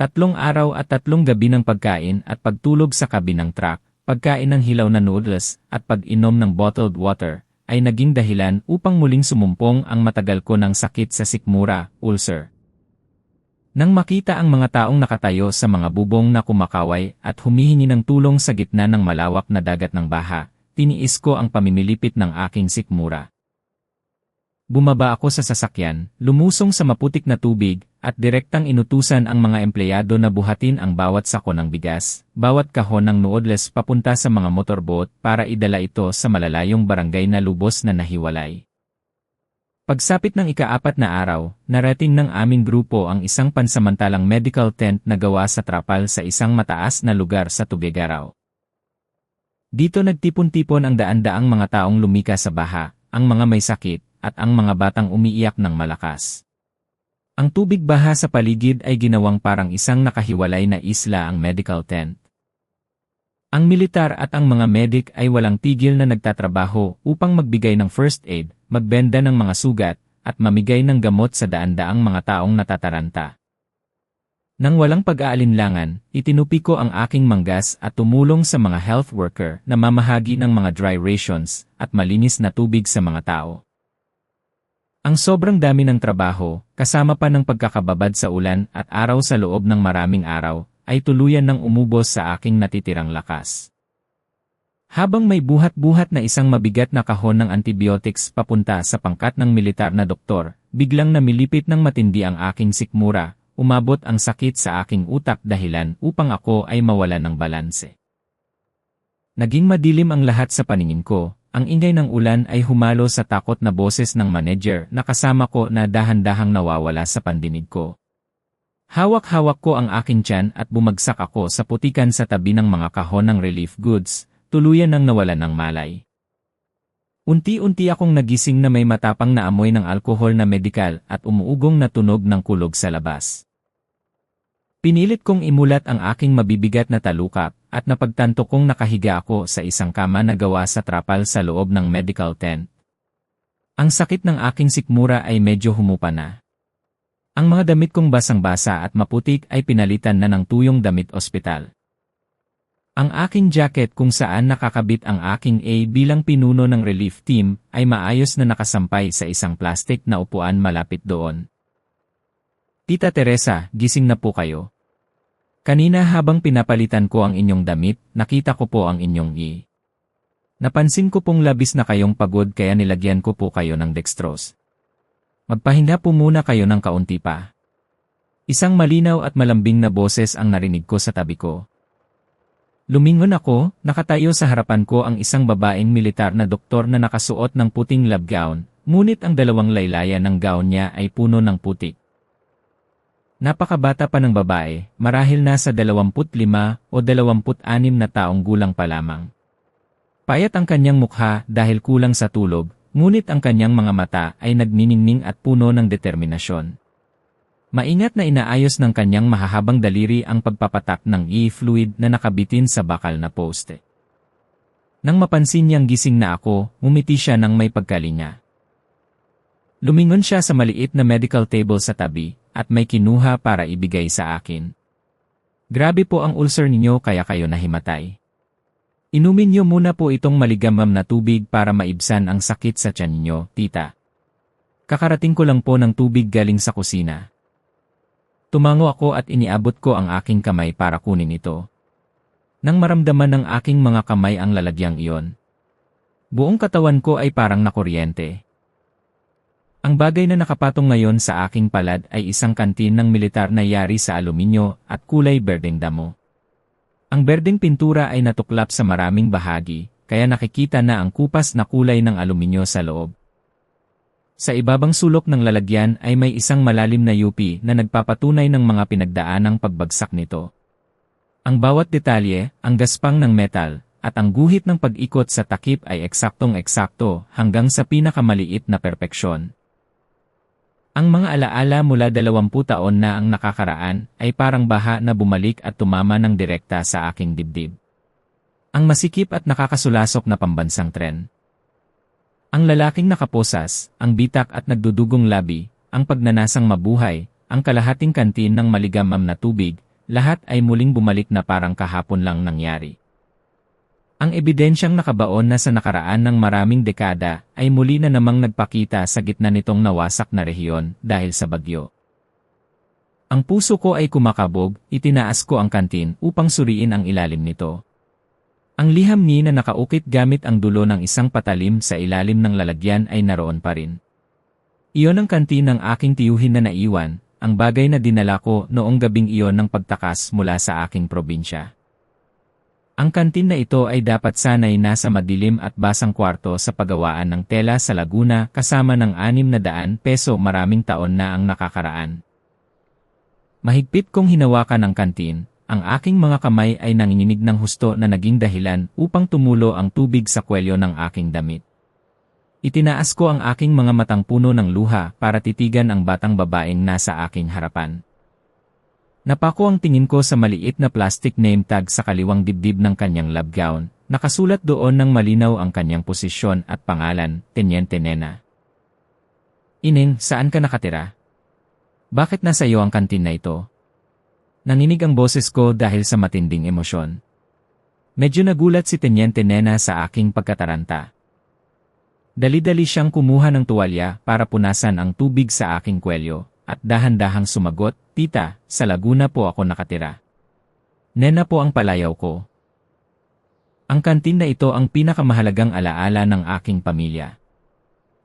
3 araw at 3 gabi ng pagkain at pagtulog sa kabin ng truck, pagkain ng hilaw na noodles at pag-inom ng bottled water ay naging dahilan upang muling sumumpong ang matagal ko ng sakit sa sikmura, ulcer. Nang makita ang mga taong nakatayo sa mga bubong na kumakaway at humihingi ng tulong sa gitna ng malawak na dagat ng baha, tiniis ko ang pamimilipit ng aking sikmura. Bumaba ako sa sasakyan, lumusong sa maputik na tubig, at direktang inutusan ang mga empleyado na buhatin ang bawat sako ng bigas, bawat kahon ng noodles papunta sa mga motorboat para idala ito sa malalayong barangay na lubos na nahiwalay. Pagsapit ng ika-4 na araw, narating ng aming grupo ang isang pansamantalang medical tent na gawa sa trapal sa isang mataas na lugar sa Tuguegarao. Dito nagtipon-tipon ang daan-daang mga taong lumika sa baha, ang mga may sakit, at ang mga batang umiiyak ng malakas. Ang tubig baha sa paligid ay ginawang parang isang nakahiwalay na isla ang medical tent. Ang militar at ang mga medic ay walang tigil na nagtatrabaho upang magbigay ng first aid, magbenda ng mga sugat, at mamigay ng gamot sa daan-daang mga taong natataranta. Nang walang pag-aalinlangan, itinupi ko ang aking manggas at tumulong sa mga health worker na mamahagi ng mga dry rations at malinis na tubig sa mga tao. Ang sobrang dami ng trabaho, kasama pa ng pagkakababad sa ulan at araw sa loob ng maraming araw, ay tuluyan ng umubos sa aking natitirang lakas. Habang may buhat-buhat na isang mabigat na kahon ng antibiotics papunta sa pangkat ng militar na doktor, biglang namilipit ng matindi ang aking sikmura, umabot ang sakit sa aking utak dahilan upang ako ay mawalan ng balanse. Naging madilim ang lahat sa paningin ko, ang ingay ng ulan ay humalo sa takot na boses ng manager na kasama ko na dahan-dahang nawawala sa pandinig ko. Hawak-hawak ko ang aking tiyan at bumagsak ako sa putikan sa tabi ng mga kahon ng relief goods, tuluyan ng nawalan ng malay. Unti-unti akong nagising na may matapang na amoy ng alkohol na medikal at umuugong na tunog ng kulog sa labas. Pinilit kong imulat ang aking mabibigat na talukap at napagtanto kong nakahiga ako sa isang kama na gawa sa trapal sa loob ng medical tent. Ang sakit ng aking sikmura ay medyo humupa na. Ang mga damit kong basang-basa at maputik ay pinalitan na ng tuyong damit ospital. Ang aking jacket kung saan nakakabit ang aking A bilang pinuno ng relief team ay maayos na nakasampay sa isang plastic na upuan malapit doon. Tita Teresa, gising na po kayo. Kanina habang pinapalitan ko ang inyong damit, nakita ko po ang inyong E. Napansin ko pong labis na kayong pagod kaya nilagyan ko po kayo ng dextrose. Magpahinga po muna kayo ng kaunti pa. Isang malinaw at malambing na boses ang narinig ko sa tabi ko. Lumingon ako, nakatayo sa harapan ko ang isang babaeng militar na doktor na nakasuot ng puting lab gown, ngunit ang dalawang laylayan ng gown niya ay puno ng putik. Napakabata pa ng babae, marahil nasa 25 o 26 na taong gulang pa lamang. Payat ang kanyang mukha dahil kulang sa tulog, ngunit ang kanyang mga mata ay nagniningning at puno ng determinasyon. Maingat na inaayos ng kanyang mahahabang daliri ang pagpapatak ng e-fluid na nakabitin sa bakal na poste. Nang mapansin niyang gising na ako, ngumiti siya ng may pagkalinga. Lumingon siya sa maliit na medical table sa tabi, at may kinuha para ibigay sa akin. Grabe po ang ulcer ninyo kaya kayo nahimatay. Inumin niyo muna po itong maligamgam na tubig para maibsan ang sakit sa tiyan ninyo, tita. Kakarating ko lang po ng tubig galing sa kusina. Tumango ako at iniabot ko ang aking kamay para kunin ito. Nang maramdaman ng aking mga kamay ang lalagyang iyon, buong katawan ko ay parang nakuryente. Ang bagay na nakapatong ngayon sa aking palad ay isang kantin ng militar na yari sa aluminyo at kulay berdeng damo. Ang berdeng pintura ay natuklap sa maraming bahagi, kaya nakikita na ang kupas na kulay ng aluminyo sa loob. Sa ibabang sulok ng lalagyan ay may isang malalim na yupi na nagpapatunay ng mga pinagdaanang pagbagsak nito. Ang bawat detalye, ang gaspang ng metal, at ang guhit ng pag-ikot sa takip ay eksaktong-eksakto hanggang sa pinakamaliit na perpeksyon. Ang mga alaala mula 20 taon na ang nakakaraan ay parang baha na bumalik at tumama ng direkta sa aking dibdib. Ang masikip at nakakasulasok na pambansang tren. Ang lalaking nakaposas, ang bitak at nagdudugong labi, ang pagnanasang mabuhay, ang kalahating kantin ng maligamgam na tubig, lahat ay muling bumalik na parang kahapon lang nangyari. Ang ebidensyang nakabaon na sa nakaraan ng maraming dekada ay muli na namang nagpakita sa gitna nitong nawasak na rehiyon dahil sa bagyo. Ang puso ko ay kumakabog, itinaas ko ang kantin upang suriin ang ilalim nito. Ang liham ni na nakaukit gamit ang dulo ng isang patalim sa ilalim ng lalagyan ay naroon pa rin. Iyon ang kantin ng aking tiyuhin na naiwan, ang bagay na dinala ko noong gabing iyon ng pagtakas mula sa aking probinsya. Ang kantin na ito ay dapat sanay nasa madilim at basang kwarto sa paggawaan ng tela sa Laguna kasama ng 600 peso maraming taon na ang nakakaraan. Mahigpit kong hinawakan ang kantin. Ang aking mga kamay ay nanginginig ng husto na naging dahilan upang tumulo ang tubig sa kwelyo ng aking damit. Itinaas ko ang aking mga matang puno ng luha para titigan ang batang babaeng nasa aking harapan. Napako ang tingin ko sa maliit na plastic name tag sa kaliwang dibdib ng kanyang lab gown, nakasulat doon ng malinaw ang kanyang posisyon at pangalan, Teniente Nena. Ineng, saan ka nakatira? Bakit nasa iyo ang kantin na ito? Nanginig ang boses ko dahil sa matinding emosyon. Medyo nagulat si Teniente Nena sa aking pagkataranta. Dali-dali siyang kumuha ng tuwalya para punasan ang tubig sa aking kwelyo, at dahan-dahang sumagot, Tita, sa Laguna po ako nakatira. Nena po ang palayaw ko. Ang kantin na ito ang pinakamahalagang alaala ng aking pamilya.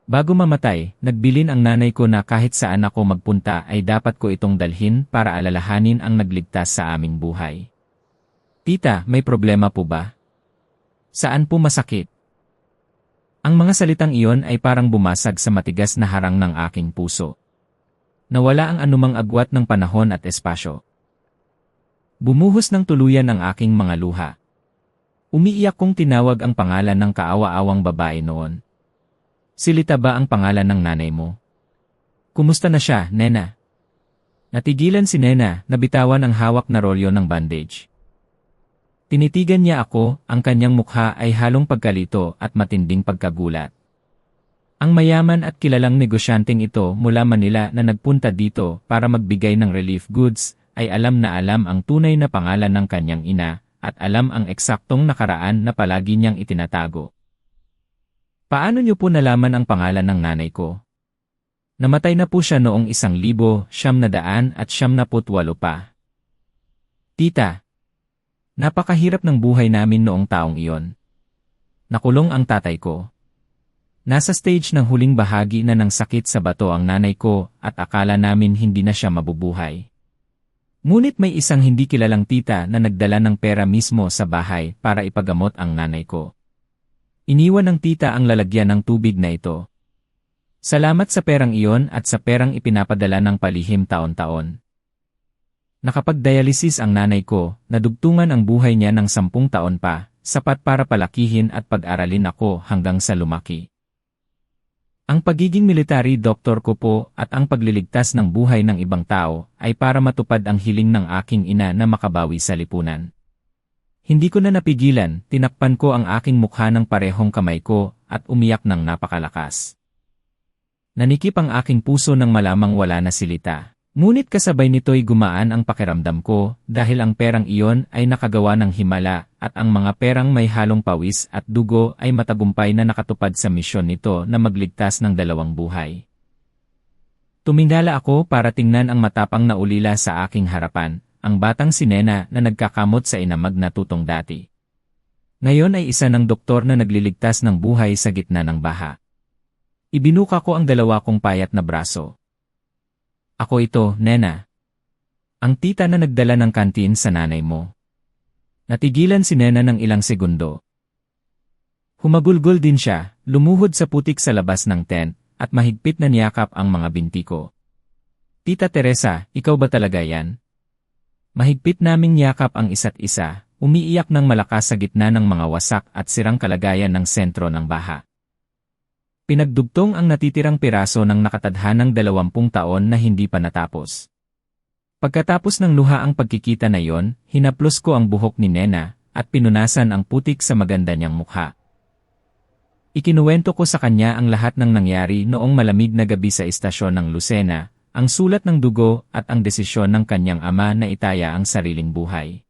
Bago mamatay, nagbilin ang nanay ko na kahit saan ako magpunta ay dapat ko itong dalhin para alalahanin ang nagligtas sa aming buhay. Tita, may problema po ba? Saan po masakit? Ang mga salitang iyon ay parang bumasag sa matigas na harang ng aking puso. Nawala ang anumang agwat ng panahon at espasyo. Bumuhos ng tuluyan ang aking mga luha. Umiiyak kong tinawag ang pangalan ng kaawa-awang babae noon. Silita ba ang pangalan ng nanay mo? Kumusta na siya, Nena? Natigilan si Nena, nabitawan ang hawak na rolyo ng bandage. Tinitigan niya ako, ang kanyang mukha ay halong pagkalito at matinding pagkagulat. Ang mayaman at kilalang negosyanteng ito mula Manila na nagpunta dito para magbigay ng relief goods, ay alam na alam ang tunay na pangalan ng kanyang ina, at alam ang eksaktong nakaraan na palagi niyang itinatago. Paano niyo po nalaman ang pangalan ng nanay ko? Namatay na po siya noong 1998 pa. Tita, napakahirap ng buhay namin noong taong iyon. Nakulong ang tatay ko. Nasa stage ng huling bahagi na ng sakit sa bato ang nanay ko at akala namin hindi na siya mabubuhay. Ngunit may isang hindi kilalang tita na nagdala ng pera mismo sa bahay para ipagamot ang nanay ko. Iniwan ng tita ang lalagyan ng tubig na ito. Salamat sa perang iyon at sa perang ipinapadala ng palihim taon-taon. Nakapag-dialysis ang nanay ko, nadugtungan ang buhay niya ng 10 taon pa, sapat para palakihin at pag-aralin ako hanggang sa lumaki. Ang pagiging military doctor ko po at ang pagliligtas ng buhay ng ibang tao ay para matupad ang hiling ng aking ina na makabawi sa lipunan. Hindi ko na napigilan, tinakpan ko ang aking mukha ng parehong kamay ko at umiyak ng napakalakas. Nanikip ang aking puso nang malamang wala na si Lita. Ngunit kasabay nito'y gumaan ang pakiramdam ko dahil ang perang iyon ay nakagawa ng himala at ang mga perang may halong pawis at dugo ay matagumpay na nakatupad sa misyon nito na magligtas ng 2 buhay. Tumingala ako para tingnan ang matapang na ulila sa aking harapan, ang batang si Nena na nagkakamot sa inamag na tutong dati. Ngayon ay isa ng doktor na nagliligtas ng buhay sa gitna ng baha. Ibinuka ko ang 2 kong payat na braso. Ako ito, Nena. Ang tita na nagdala ng kantin sa nanay mo. Natigilan si Nena ng ilang segundo. Humagulgol din siya, lumuhod sa putik sa labas ng tent, at mahigpit na niyakap ang mga binti ko. Tita Teresa, ikaw ba talaga yan? Mahigpit naming niyakap ang isa't isa, umiiyak ng malakas sa gitna ng mga wasak at sirang kalagayan ng sentro ng baha. Pinagdugtong ang natitirang piraso ng nakatadhanang 20 taon na hindi pa natapos. Pagkatapos ng luha ang pagkikita na yon, hinaplos ko ang buhok ni Nena at pinunasan ang putik sa maganda niyang mukha. Ikinuwento ko sa kanya ang lahat ng nangyari noong malamig na gabi sa istasyon ng Lucena, ang sulat ng dugo at ang desisyon ng kanyang ama na itaya ang sariling buhay.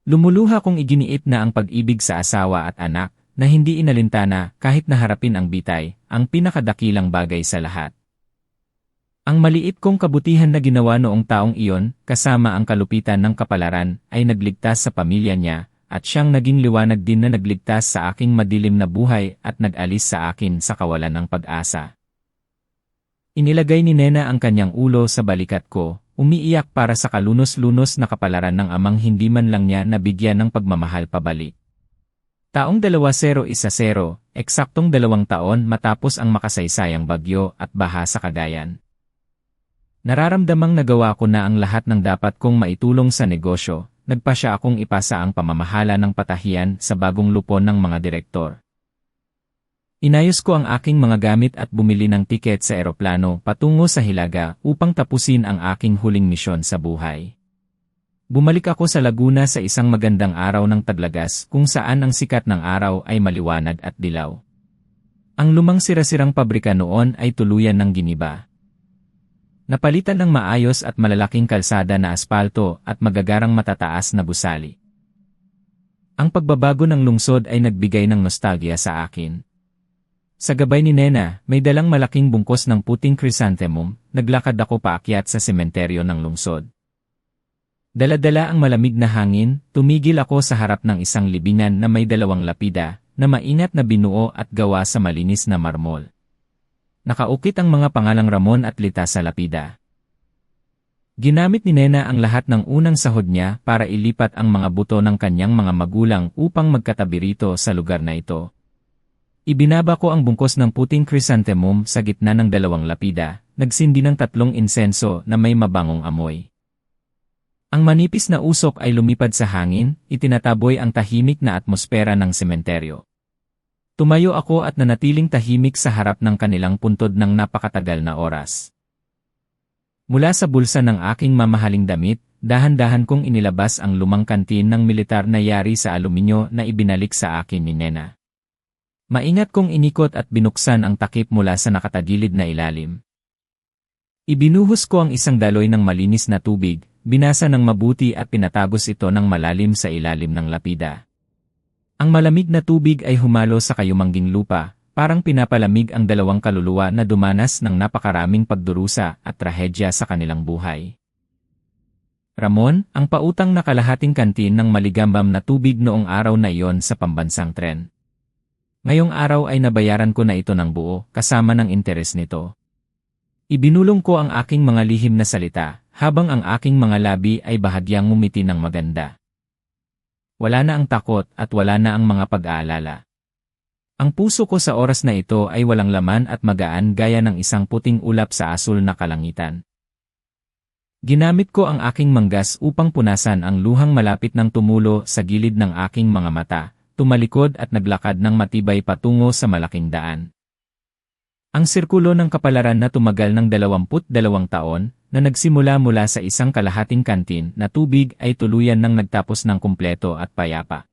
Lumuluha kong iginiit na ang pag-ibig sa asawa at anak, na hindi inalintana kahit naharapin ang bitay, ang pinakadakilang bagay sa lahat. Ang maliit kong kabutihan na ginawa noong taong iyon, kasama ang kalupitan ng kapalaran, ay nagligtas sa pamilya niya, at siyang naging liwanag din na nagligtas sa aking madilim na buhay at nag-alis sa akin sa kawalan ng pag-asa. Inilagay ni Nena ang kanyang ulo sa balikat ko, umiiyak para sa kalunos-lunos na kapalaran ng amang hindi man lang niya nabigyan ng pagmamahal pabalik. Taong 2010, eksaktong 2 taon matapos ang makasaysayang bagyo at baha sa Cagayan. Nararamdamang nagawa ko na ang lahat ng dapat kong maitulong sa negosyo, nagpasya akong ipasa ang pamamahala ng patahian sa bagong lupon ng mga direktor. Inayos ko ang aking mga gamit at bumili ng tiket sa eroplano patungo sa Hilaga upang tapusin ang aking huling misyon sa buhay. Bumalik ako sa Laguna sa isang magandang araw ng taglagas kung saan ang sikat ng araw ay maliwanag at dilaw. Ang lumang sirasirang pabrika noon ay tuluyan ng giniba. Napalitan ng maayos at malalaking kalsada na aspalto at magagarang matataas na gusali. Ang pagbabago ng lungsod ay nagbigay ng nostalgia sa akin. Sa gabay ni Nena, may dalang malaking bungkos ng puting chrysanthemum, naglakad ako paakyat sa sementeryo ng lungsod. Dala-dala ang malamig na hangin, tumigil ako sa harap ng isang libingan na may 2 lapida, na maingat na binuo at gawa sa malinis na marmol. Nakaukit ang mga pangalang Ramon at Lita sa lapida. Ginamit ni Nena ang lahat ng unang sahod niya para ilipat ang mga buto ng kanyang mga magulang upang magkatabi rito sa lugar na ito. Ibinaba ko ang bungkos ng puting chrysanthemum sa gitna ng 2 lapida, nagsindi ng 3 insenso na may mabangong amoy. Ang manipis na usok ay lumipad sa hangin, itinataboy ang tahimik na atmosfera ng sementeryo. Tumayo ako at nanatiling tahimik sa harap ng kanilang puntod ng napakatagal na oras. Mula sa bulsa ng aking mamahaling damit, dahan-dahan kong inilabas ang lumang kantin ng militar na yari sa aluminyo na ibinalik sa akin ni Nena. Maingat kong inikot at binuksan ang takip mula sa nakatagilid na ilalim. Ibinuhos ko ang isang daloy ng malinis na tubig, binasa ng mabuti at pinatagos ito ng malalim sa ilalim ng lapida. Ang malamig na tubig ay humalo sa kayumangging lupa, parang pinapalamig ang 2 kaluluwa na dumanas ng napakaraming pagdurusa at trahedya sa kanilang buhay. Ramon, ang pautang na kalahating kantin ng maligambam na tubig noong araw na iyon sa pambansang tren. Ngayong araw ay nabayaran ko na ito ng buo, kasama ng interes nito. Ibinulong ko ang aking mga lihim na salita, habang ang aking mga labi ay bahagyang ngumiti ng maganda. Wala na ang takot at wala na ang mga pag-aalala. Ang puso ko sa oras na ito ay walang laman at magaan gaya ng isang puting ulap sa asul na kalangitan. Ginamit ko ang aking manggas upang punasan ang luhang malapit ng tumulo sa gilid ng aking mga mata, tumalikod at naglakad ng matibay patungo sa malaking daan. Ang sirkulo ng kapalaran na tumagal ng 22 taon, na nagsimula mula sa isang kalahating kantin na tubig ay tuluyan ng nagtapos ng kumpleto at payapa.